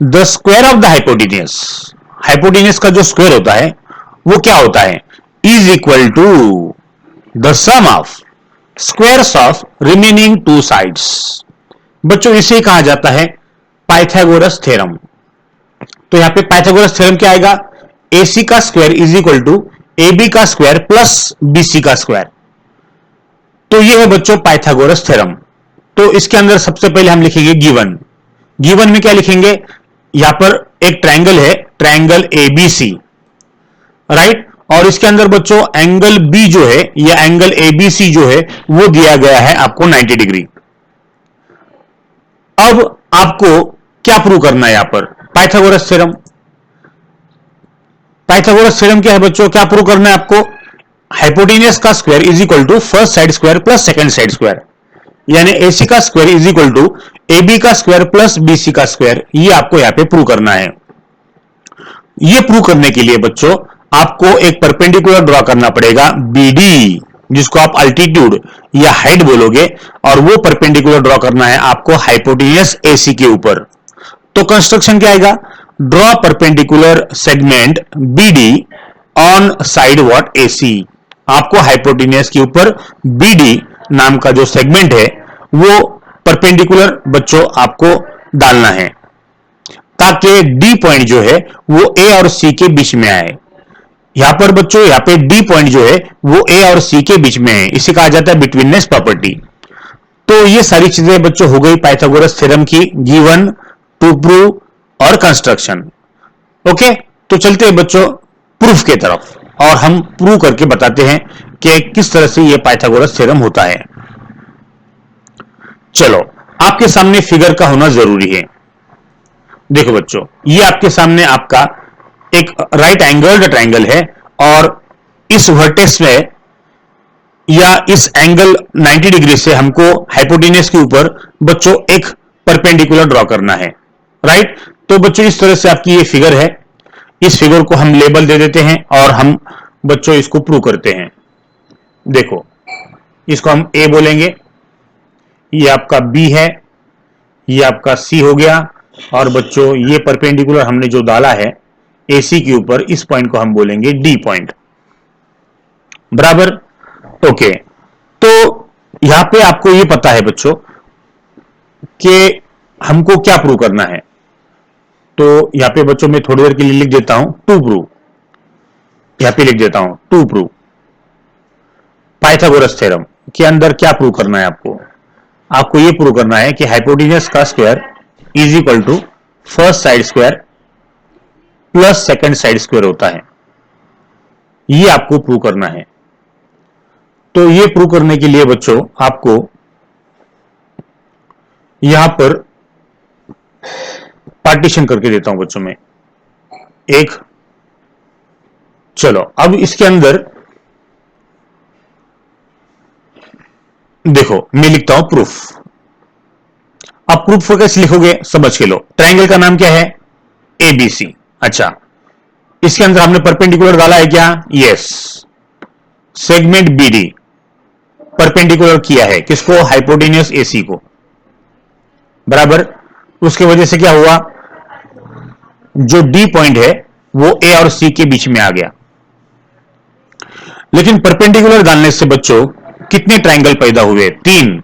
the square of the hypotenuse, hypotenuse का जो स्क्वायर होता है वो क्या होता है, is equal to the sum of squares of remaining two sides. बच्चों इसे कहा जाता है पाइथागोरस थ्योरम। तो यहां पे पाइथागोरस थ्योरम क्या आएगा, AC का square is equal to AB का स्क्वायर प्लस BC का स्क्वायर। तो ये है बच्चों पाइथागोरस थ्योरम। तो इसके अंदर सबसे पहले हम लिखेंगे गिवन। गिवन में क्या लिखेंगे, यहां पर एक ट्रायंगल है, ट्रायंगल ABC, राइट, और इसके अंदर बच्चों एंगल B जो है या एंगल ABC जो है वो दिया गया है आपको 90 डिग्री। अब आपको क्या प्रूव करना है यहां पर, पाइथागोरस थ्योरम। पाइथागोरस थ्योरम क्या है बच्चों, क्या प्रूव करना है आपको, हाइपोटेन्यूज का square is equal to first side square plus second side square, यानी AC का square is equal to AB का स्क्वायर प्लस BC का स्क्वायर, ये आपको यहां पे प्रूव करना है। ये प्रूव करने के लिए बच्चों आपको एक परपेंडिकुलर ड्रॉ करना पड़ेगा BD, जिसको आप अल्टीट्यूड या हाइट बोलोगे, और वो परपेंडिकुलर ड्रॉ करना है आपको हाइपोटेन्यूज AC के ऊपर। तो कंस्ट्रक्शन क्या आएगा, draw perpendicular segment BD on side what AC। आपको हाइपोटेन्यूज के ऊपर BD नाम का जो सेगमेंट है वो परपेंडिकुलर बच्चों आपको डालना है, ताकि D पॉइंट जो है वो A और C के बीच में आए। यहां पर बच्चों यहां पे D पॉइंट जो है वो A और C के बीच में है, इसे कहा जाता है बिटवीननेस प्रॉपर्टी। तो ये सारी चीजें बच्चों हो गई पाइथागोरस थ्योरम की, गिवन, टू प्रूव और कंस्ट्रक्शन। ओके, तो चलते हैं बच्चों प्रूफ के तरफ और हम प्रूव करके बताते हैं कि किस तरह से ये पाइथागोरस थ्योरम होता है। चलो, आपके सामने फिगर का होना जरूरी है। देखो बच्चों, ये आपके सामने आपका एक राइट एंगल ट्रायंगल है और इस वर्टेक्स में या इस एंगल 90 डिग्री से हमको हाइपोटेन्यूज के ऊपर बच्चों एक परपेंडिकुलर ड्रॉ करना है, राइट। तो बच्चों इस तरह से आपकी ये फिगर है, इस फिगर को हम लेबल दे देते हैं और हम बच्चों इसको प्रूव करते हैं। देखो, इसको हम ए बोलेंगे, ये आपका बी है, ये आपका सी हो गया, और बच्चों ये परपेंडिकुलर हमने जो डाला है एसी के ऊपर, इस पॉइंट को हम बोलेंगे डी पॉइंट। बराबर। ओके, तो यहां पे आपको ये पता है बच्चों कि हमको क्या प्रूव करना है। तो यहां पे बच्चों मैं थोड़ी देर के लिए लिख देता हूं टू प्रूव, यहां पे लिख देता हूं टू प्रूव। पाइथागोरस थ्योरम के अंदर क्या प्रूव करना है आपको? आपको यह प्रूव करना है कि हाइपोटेन्यूज का square is equal to first side square plus second side square होता है। यह आपको प्रूव करना है। तो यह प्रूव करने के लिए बच्चों आपको यहां पर पार्टीशन करके देता हूं बच्चों में एक। चलो अब इसके अंदर देखो मैं लिखता हूं प्रूफ। अब प्रूफ कैसे लिखोगे समझ के लो। ट्रायंगल का नाम क्या है? एबीसी। अच्छा, इसके अंदर हमने परपेंडिकुलर डाला है क्या? यस। सेगमेंट बीडी परपेंडिकुलर किया है किसको? हाइपोटेन्यूस एसी को। बराबर। उसके वजह से क्या हुआ? जो डी पॉइंट है वो ए और सी के बीच में आ गया। लेकिन परपेंडिकुलर डालने से बच्चों कितने ट्रायंगल पैदा हुए? 3।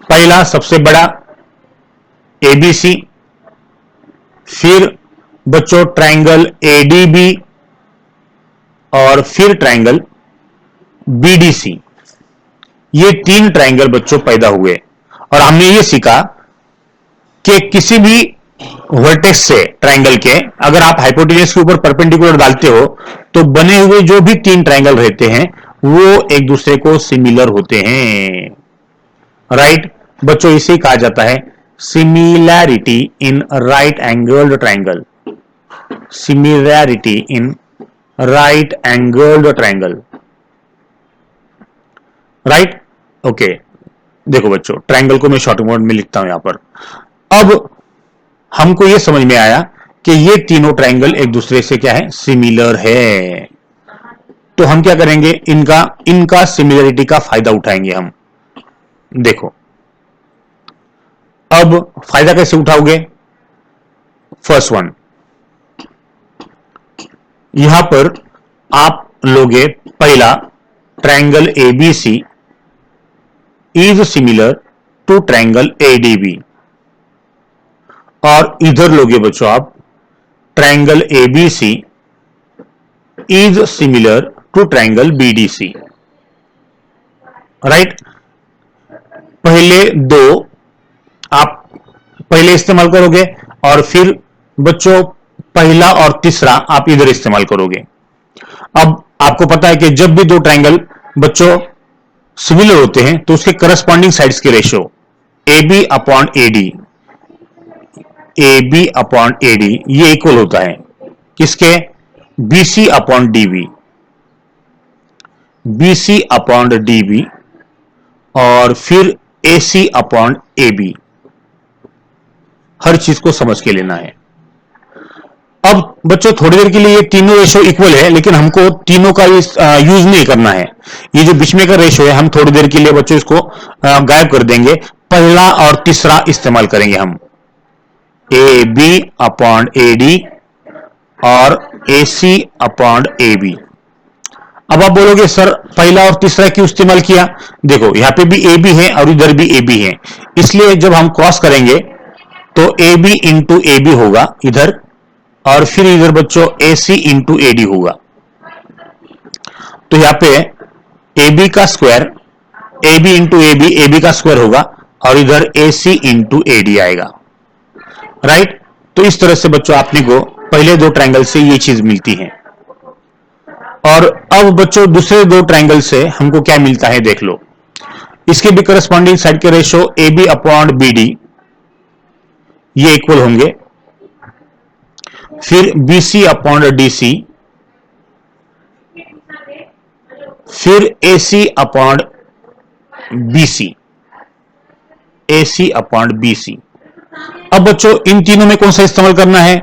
पहला सबसे बड़ा एबीसी, फिर बच्चों ट्रायंगल एडीबी, और फिर ट्रायंगल बीडीसी। ये 3 ट्रायंगल बच्चों पैदा हुए। और हमने ये सीखा कि किसी भी वर्टेक्स से ट्रायंगल के अगर आप हाइपोटेन्यूज के ऊपर परपेंडिकुलर डालते हो तो बने हुए जो भी 3 ट्रायंगल रहते हैं वो एक दूसरे को सिमिलर होते हैं। राइट बच्चों, इसे कहा जाता है similarity in right angled triangle. Similarity in right angled triangle. Right. Okay, देखो बच्चों ट्रायंगल को मैं शॉर्ट मोड में लिखता हूं यहां पर। अब हमको यह समझ में आया कि ये तीनों ट्रायंगल एक दूसरे से क्या है? सिमिलर है। तो हम क्या करेंगे? इनका सिमिलरिटी का फायदा उठाएंगे हम। देखो अब फायदा कैसे उठाओगे? फर्स्ट वन, यहां पर आप लोगे पहला triangle ABC is similar to triangle ADB, और इधर लोगे बच्चों आप triangle ABC is similar to triangle BDC. Right. पहले दो आप पहले इस्तेमाल करोगे और फिर बच्चों पहला और तीसरा आप इधर इस्तेमाल करोगे। अब आपको पता है कि जब भी दो ट्रायंगल बच्चों सिमिलर होते हैं तो उसके करस्पॉन्डिंग साइड्स के ratio AB upon AD, AB upon AD ये इक्वल होता है किसके? BC upon DB, BC upon DB, और फिर AC अपॉन AB। हर चीज को समझ के लेना है। अब बच्चों थोड़ी देर के लिए ये तीनों रेशो इक्वल है, लेकिन हमको तीनों का यूज नहीं करना है। ये जो बीच में का रेशो है हम थोड़ी देर के लिए बच्चों इसको गायब कर देंगे। पहला और तीसरा इस्तेमाल करेंगे हम, AB अपॉन AD और AC अपॉन AB। अब आप बोलोगे सर पहला और तीसरा क्यों इस्तेमाल किया? देखो यहां पे भी AB है और इधर भी AB है, इसलिए जब हम क्रॉस करेंगे तो AB इंटू AB होगा इधर, और फिर इधर बच्चों AC इंटू AD होगा। तो यहां पे AB का square AB into AB, AB का स्क्वायर होगा, और इधर AC इंटू AD आएगा। राइट। तो इस तरह से बच्चों आपने को पहले दो ट्रायंगल से ये चीज मिलती है। और अब बच्चों दूसरे दो ट्रायंगल से हमको क्या मिलता है देख लो। इसके भी करस्पॉन्डिंग साइड के रेशो AB अपॉन BD ये इक्वल होंगे, फिर BC अपॉन DC, फिर AC upon BC, AC upon BC। अब बच्चों इन तीनों में कौन सा इस्तेमाल करना है?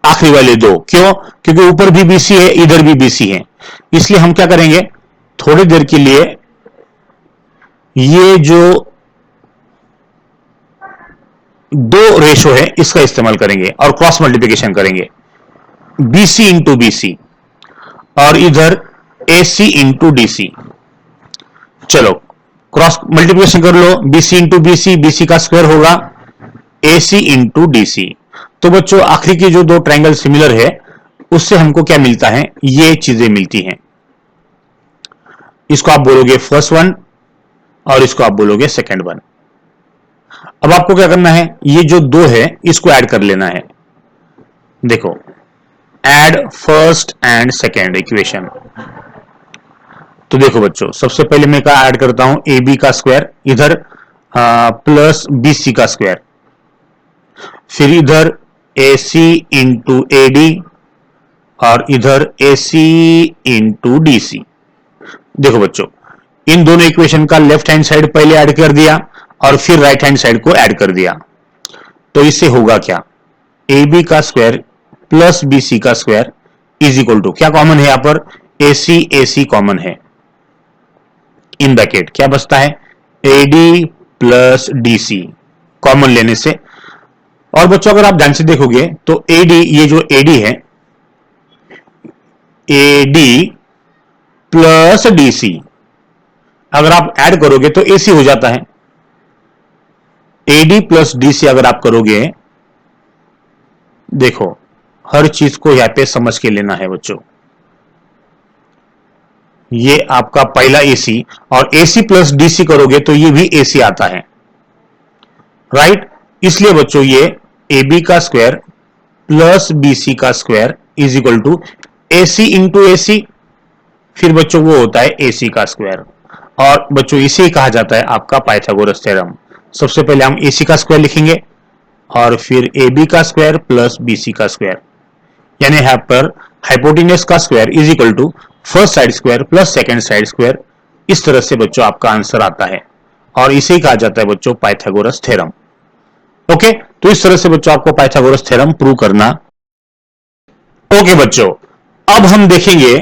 आखिरी वाले दो। क्यों? क्योंकि ऊपर भी BC है इधर भी BC है, इसलिए हम क्या करेंगे थोड़ी देर के लिए ये जो दो रेशो है इसका इस्तेमाल करेंगे और क्रॉस मल्टीप्लिकेशन करेंगे, BC इंटू BC और इधर AC इंटू DC। चलो क्रॉस मल्टीप्लिकेशन कर लो, BC इंटू BC, BC का स्क्वायर होगा AC इंटू DC। तो बच्चों आखिरी की जो दो ट्रायंगल सिमिलर है उससे हमको क्या मिलता है, ये चीजें मिलती हैं। इसको आप बोलोगे फर्स्ट वन और इसको आप बोलोगे सेकंड वन। अब आपको क्या करना है, ये जो दो है इसको ऐड कर लेना है। देखो add first and second equation. तो देखो बच्चों सबसे पहले मैं क्या ऐड करता हूं, AB का स्क्वायर इधर प्लस BC का स्क्वायर, फिर इधर AC इंटू AD और इधर AC इंटू DC। देखो बच्चों इन दोनों इक्वेशन का लेफ्ट हैंड साइड पहले ऐड कर दिया और फिर राइट हैंड साइड को ऐड कर दिया। तो इससे होगा क्या, AB का स्क्वायर प्लस BC का स्क्वायर इज इक्वल टू, क्या कॉमन है यहां पर, AC कॉमन है, इन ब्रैकेट क्या बचता है, AD प्लस DC कॉमन लेने से। और बच्चों अगर आप ध्यान से देखोगे तो AD, ये जो AD है, AD प्लस DC अगर आप ऐड करोगे तो AC हो जाता है। AD प्लस DC अगर आप करोगे, देखो हर चीज को यहां पे समझ के लेना है बच्चों। ये आपका पहला AC और AC प्लस DC करोगे तो ये भी AC आता है, राइट। इसलिए बच्चों ये AB का स्क्वायर प्लस BC का square is equal to AC into AC, फिर बच्चों वो होता है AC का स्क्वायर। और बच्चों इसे कहा जाता है आपका पाइथागोरस थ्योरम। सबसे पहले हम AC का स्क्वायर लिखेंगे और फिर AB का स्क्वायर प्लस BC का स्क्वायर, यानी यहां पर हाइपोटेन्यूस का square is equal to first side square plus second side square. इस तरह से बच्चों आपका आंसर आता है और इसे कहा जाता है बच्चों पाइथागोरस थ्योरम। ओके, तो इस तरह से बच्चों आपको पाइथागोरस थ्योरम प्रूव करना। ओके बच्चों, अब हम देखेंगे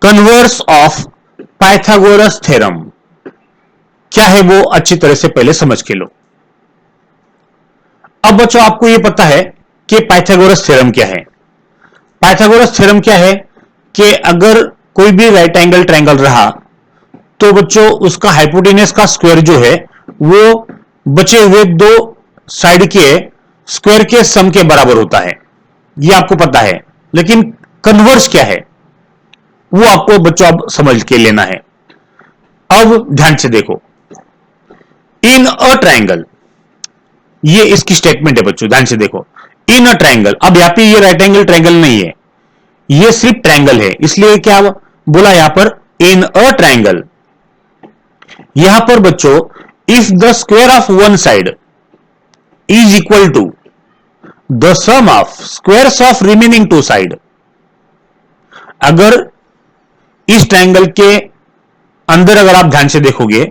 कन्वर्स ऑफ पाइथागोरस थ्योरम क्या है, वो अच्छी तरह से पहले समझ के लो। अब बच्चों आपको यह पता है कि पाइथागोरस थ्योरम क्या है। पाइथागोरस थ्योरम क्या है कि अगर कोई भी राइट एंगल ट्रायंगल रहा तो बच्चों उसका हाइपोटेन्यूस का स्क्वायर जो है वो बचे हुए दो साइड के स्क्वायर के सम के बराबर होता है, ये आपको पता है। लेकिन कन्वर्स क्या है वो आपको बच्चों अब समझ के लेना है। अब ध्यान से देखो, इन अ ट्रायंगल, ये इसकी स्टेटमेंट है बच्चों, ध्यान से देखो, इन अ ट्रायंगल। अब यहां पे ये राइट एंगल ट्रायंगल नहीं है, ये सिर्फ ट्रायंगल है, इसलिए क्या बोला यहां पर, इन अ ट्रायंगल। यहां पर बच्चों if the square of one side is equal to the sum of squares of remaining two side, अगर इस ट्रायंगल के अंदर अगर आप ध्यान से देखोगे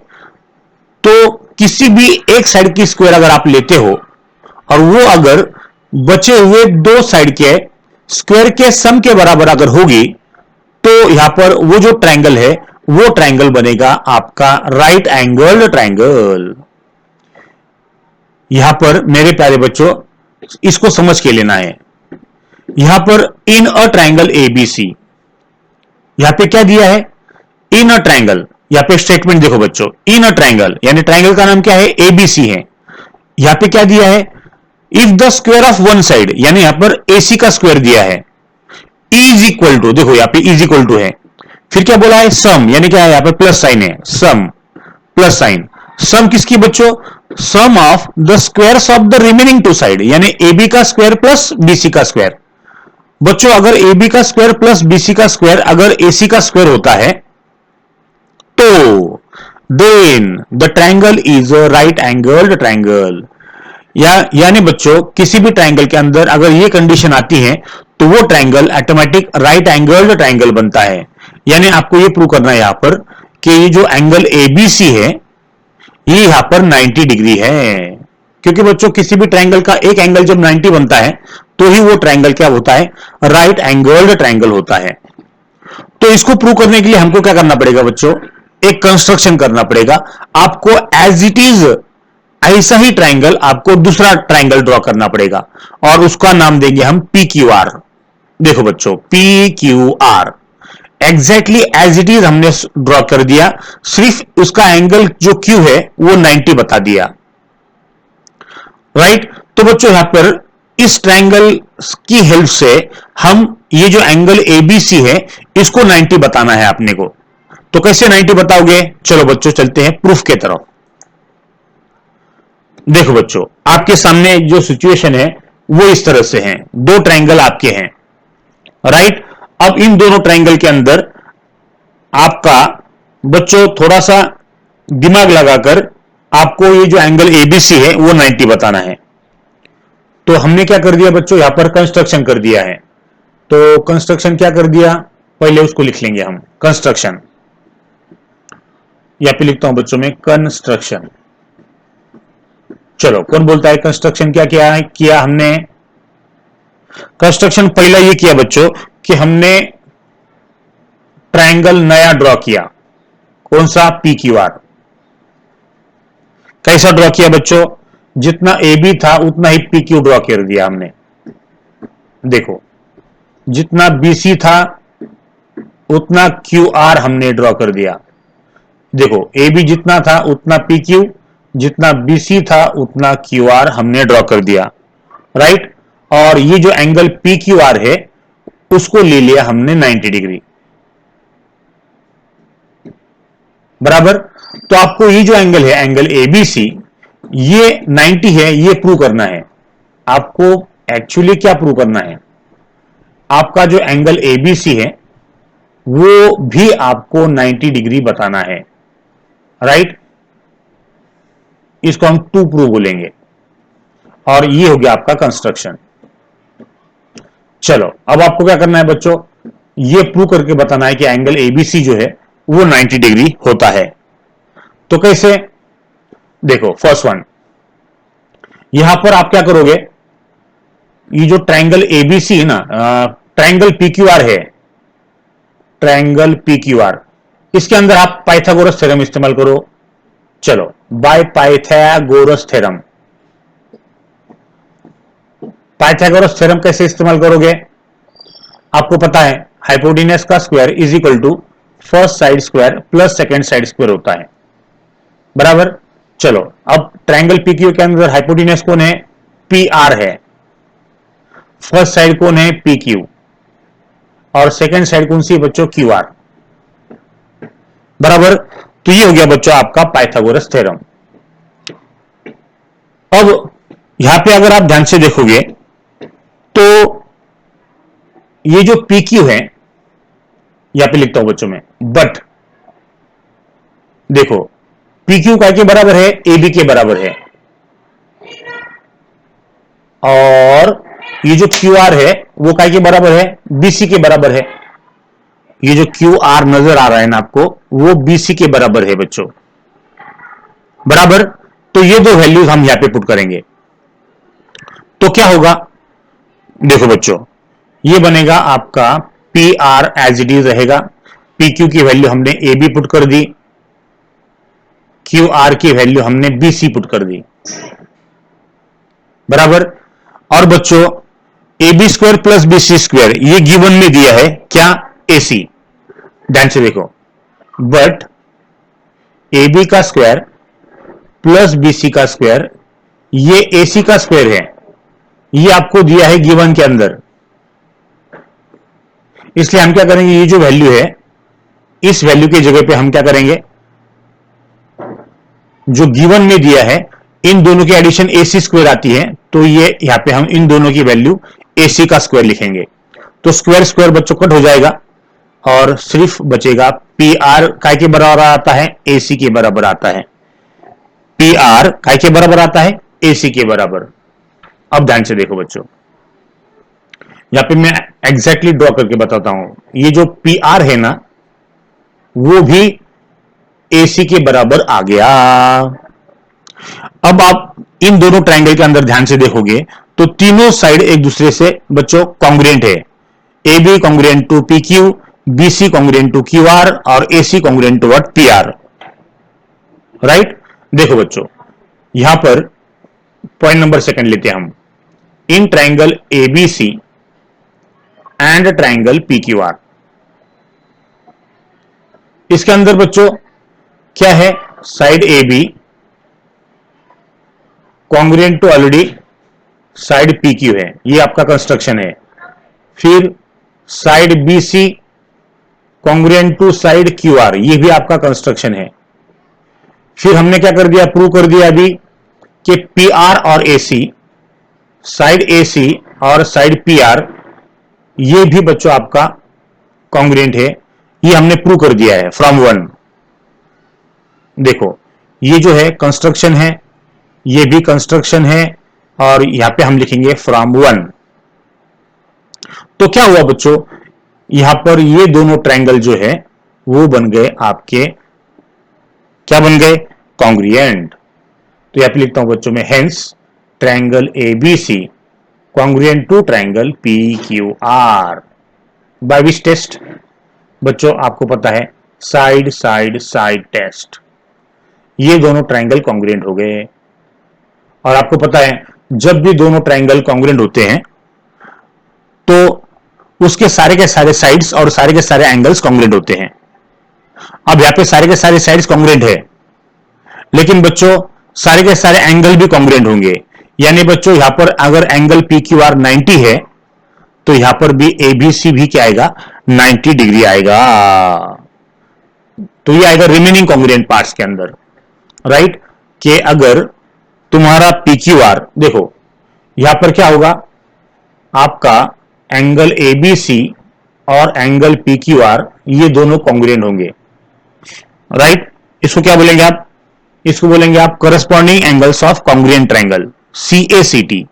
तो किसी भी एक साइड की स्क्वायर अगर आप लेते हो और वो अगर बचे हुए दो साइड के स्क्वायर के सम के बराबर अगर होगी तो यहां पर वो जो ट्रायंगल है वो ट्रायंगल बनेगा आपका राइट एंगल ट्रायंगल। यहां पर मेरे प्यारे बच्चों इसको समझ के लेना है। यहां पर इन अ ट्रायंगल ABC, यहां पे क्या दिया है, इन अ ट्रायंगल। यहां पे स्टेटमेंट देखो बच्चों, इन अ ट्रायंगल यानी ट्रायंगल का नाम क्या है, ABC है। यहां पे क्या दिया है, if the square of one side, यानी यहां पर AC का स्क्वायर दिया है, इज इक्वल टू, देखो यहां पे इज इक्वल टू है, फिर क्या बोला है, सम, यानी क्या है, यहां पर प्लस साइन है, सम प्लस साइन। सम किसकी बच्चों, sum of the squares of the remaining two side, यानी AB का स्क्वायर प्लस BC का स्क्वायर। बच्चों अगर AB का स्क्वायर प्लस BC का स्क्वायर अगर AC का स्क्वायर होता है तो then the triangle is a right angled triangle. यानी बच्चों किसी भी ट्रायंगल के अंदर अगर ये कंडीशन आती है तो वो triangle automatic right angled triangle बनता है। यानी आपको ये प्रूव करना है यहां पर कि ये जो एंगल ABC है ये यहां पर 90 डिग्री है, क्योंकि बच्चों किसी भी ट्रायंगल का एक एंगल जब 90 बनता है तो ही वो ट्रायंगल क्या होता है, राइट एंगल्ड ट्रायंगल होता है। तो इसको प्रूव करने के लिए हमको क्या करना पड़ेगा बच्चों, एक कंस्ट्रक्शन करना पड़ेगा आपको। एज इट इज ऐसा ही ट्राइंगल आपको दूसरा ट्राइंगल ड्रॉ करना पड़ेगा और उसका नाम देंगे हम पी क्यू आर। देखो बच्चों, P Q R exactly as it is हमने ड्रॉ कर दिया, सिर्फ उसका एंगल जो क्यू है वो 90 बता दिया, राइट। तो बच्चों यहां पर इस ट्राइंगल की हेल्प से हम ये जो एंगल एबीसी है इसको 90 बताना है आपने को। तो कैसे 90 बताओगे? चलो बच्चों चलते हैं प्रूफ के तरफ। देखो बच्चों, आपके सामने जो सिचुएशन है वो इस तरह से है, दो ट्राइंगल आपके हैं, राइट। अब इन दोनों ट्राइंगल के अंदर आपका बच्चों थोड़ा सा दिमाग लगाकर आपको ये जो एंगल एबीसी है वो 90 बताना है। तो हमने क्या कर दिया बच्चों, यहां पर कंस्ट्रक्शन कर दिया है। तो कंस्ट्रक्शन क्या कर दिया, पहले उसको लिख लेंगे हम, कंस्ट्रक्शन। यहां पे लिखता हूं बच्चों में कंस्ट्रक्शन। चलो, कौन बोलता है कंस्ट्रक्शन क्या किया हमने? कंस्ट्रक्शन पहला ये किया बच्चों कि हमने ट्रायंगल नया ड्रॉ किया। कौन सा? P Q are. कैसा ड्रॉ किया बच्चों? जितना ए बी था उतना ही पी क्यू ड्रॉ कर दिया हमने। देखो, जितना बी सी था उतना क्यू आर हमने ड्रॉ कर दिया। देखो, ए बी जितना था उतना पी क्यू, जितना बी सी था उतना क्यू आर हमने ड्रॉ कर दिया, राइट। और ये जो एंगल पी क्यू आर है उसको ले लिया हमने 90 डिग्री, बराबर। तो आपको ये जो एंगल है, एंगल एबीसी, ये 90 है, ये प्रूव करना है आपको। एक्चुअली क्या प्रूव करना है? आपका जो एंगल एबीसी है वो भी आपको 90 डिग्री बताना है, राइट। इसको हम टू प्रूव बोलेंगे और ये हो गया आपका कंस्ट्रक्शन। चलो, अब आपको क्या करना है बच्चों, ये प्रूव करके बताना है कि एंगल एबीसी जो है वो 90 डिग्री होता है। तो कैसे? देखो, फर्स्ट वन, यहां पर आप क्या करोगे, ये जो ट्रायंगल एबीसी है ना, ट्रायंगल पीक्यूआर है, ट्रायंगल पीक्यूआर, इसके अंदर आप पाइथागोरस थ्योरम इस्तेमाल करो। चलो, by Pythagoras theorem. Pythagoras theorem कैसे इस्तेमाल करोगे? आपको पता है हाइपोटेन्यूस का square is equal to first side square plus second side square होता है, बराबर। चलो, अब ट्रायंगल पीक्यू के अंदर हाइपोटेन्यूस कौन है? पी आर है। फर्स्ट साइड कौन है? P Q. और सेकंड साइड कौन सी है बच्चों? क्यू आर, बराबर। तो ये हो गया बच्चों आपका पाइथागोरस थ्योरम। अब यहां पे अगर आप ध्यान से देखोगे तो ये जो पी क्यू है, यहां पे लिखता हूं बच्चों में, बट देखो पी क्यू काय के बराबर है? ए बी के बराबर है। और ये जो क्यू आर है वो काय के बराबर है? बीसी के बराबर है। ये जो क्यू आर नजर आ रहा है ना आपको, वो बीसी के बराबर है बच्चों, बराबर। तो ये दो वैल्यूज हम यहां पे पुट करेंगे तो क्या होगा? देखो बच्चों, ये बनेगा आपका P R as it is रहेगा। पी क्यू की वैल्यू हमने ए बी पुट कर दी, क्यू आर की वैल्यू हमने बी सी पुट कर दी, बराबर। और बच्चों, A B square plus B C square ये गिवन में दिया है क्या? A C. ध्यान से देखो, बट ए बी का स्क्वायर प्लस बी सी का स्क्वायर ये ए सी का स्क्वायर है, ये आपको दिया है गिवन के अंदर। इसलिए हम क्या करेंगे, ये जो वैल्यू है इस वैल्यू की जगह पे हम क्या करेंगे, जो गिवन में दिया है इन दोनों की एडिशन एसी स्क्वायर आती है, तो ये यहां पे हम इन दोनों की वैल्यू एसी का स्क्वायर लिखेंगे। तो स्क्वायर स्क्वायर बच्चों कट हो जाएगा और सिर्फ बचेगा पी आर काय के बराबर आता है? एसी के बराबर आता है। पी आर काय के बराबर आता है? एसी के बराबर। अब ध्यान से देखो बच्चों, यहां पे मैं एग्जैक्टली ड्रॉ करके बताता हूं। ये जो पी आर है ना वो भी एसी के बराबर आ गया। अब आप इन दोनों ट्रायंगल के अंदर ध्यान से देखोगे तो तीनों साइड एक दूसरे से बच्चों कॉन्ग्रुएंट है। A B congruent to P Q, BC congruent to QR और AC congruent to what PR, right. देखो बच्चों, यहां पर पॉइंट नंबर सेकंड लेते हैं हम, in triangle ABC and triangle PQR। इसके अंदर बच्चों क्या है, side AB congruent to already side PQ है, ये आपका कंस्ट्रक्शन है। फिर side BC congruent to side QR, ये भी आपका कंस्ट्रक्शन है। फिर हमने क्या कर दिया, प्रूव कर दिया अभी कि PR और AC, साइड AC और साइड PR, ये भी बच्चों आपका कॉन्ग्रुएंट है, ये हमने प्रूव कर दिया है फ्रॉम 1। देखो ये जो है कंस्ट्रक्शन है, ये भी कंस्ट्रक्शन है, और यहां पे हम लिखेंगे फ्रॉम 1। तो क्या हुआ बच्चों, यहां पर ये दोनों ट्रायंगल जो है वो बन गए आपके, क्या बन गए, कॉन्ग्रुएंट। तो यहां पे लिखता हूं बच्चों में, hence triangle ABC congruent to triangle PQR by which test, बच्चों आपको पता है साइड साइड साइड टेस्ट। ये दोनों ट्रायंगल कॉन्ग्रुएंट हो गए। और आपको पता है जब भी दोनों ट्रायंगल कॉन्ग्रुएंट होते हैं तो उसके सारे के सारे साइड्स और सारे के सारे एंगल्स कॉन्ग्रुएंट होते हैं। अब यहां पे सारे के सारे साइड्स कॉन्ग्रुएंट है, लेकिन बच्चों सारे के सारे एंगल भी कॉन्ग्रुएंट होंगे। यानी बच्चों यहां पर अगर एंगल PQR 90 है तो यहां पर भी ABC भी क्या आएगा, 90 डिग्री आएगा। तो ये आएगा रिमेनिंग कॉन्ग्रुएंट पार्ट्स के अंदर, राइट। कि अगर तुम्हारा PQR, देखो यहां पर क्या होगा, आपका एंगल ABC और एंगल PQR ये दोनों कॉन्ग्रुएंट होंगे, राइट। इसको क्या बोलेंगे आप, इसको बोलेंगे आप corresponding angles of congruent triangle, CACT।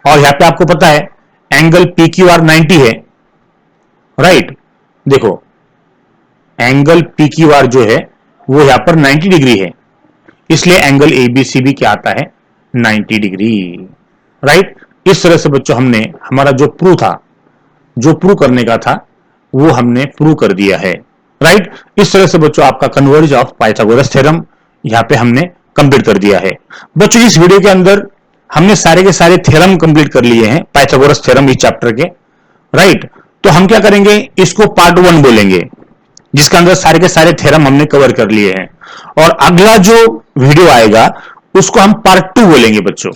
और यहां पे आपको पता है एंगल PQR 90 है, राइट। देखो एंगल PQR जो है वो यहां पर 90 डिग्री है, इसलिए एंगल ABC भी क्या आता है, 90 डिग्री, राइट। इस तरह से बच्चों हमने हमारा जो प्रूव था, जो प्रूव करने का था वो हमने प्रूव कर दिया है, राइट। इस तरह से बच्चों आपका कन्वर्ज ऑफ पाइथागोरस थ्योरम यहां पे हमने कंप्लीट कर दिया है। बच्चों इस वीडियो के अंदर हमने सारे के सारे थ्योरम कंप्लीट कर लिए हैं, पाइथागोरस थ्योरम इस चैप्टर के, राइट। तो हम क्या करेंगे, इसको पार्ट 1 बोलेंगे, जिसके अंदर सारे के सारे थ्योरम हमने कवर कर लिए हैं। और अगला जो वीडियो आएगा उसको हम पार्ट 2 बोलेंगे बच्चों,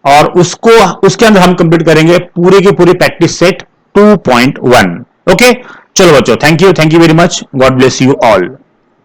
और उसके अंदर हम कंप्लीट करेंगे पूरे के पूरे प्रैक्टिस सेट 2.1। ओके, चलो बच्चों, thank you very much, God bless you all.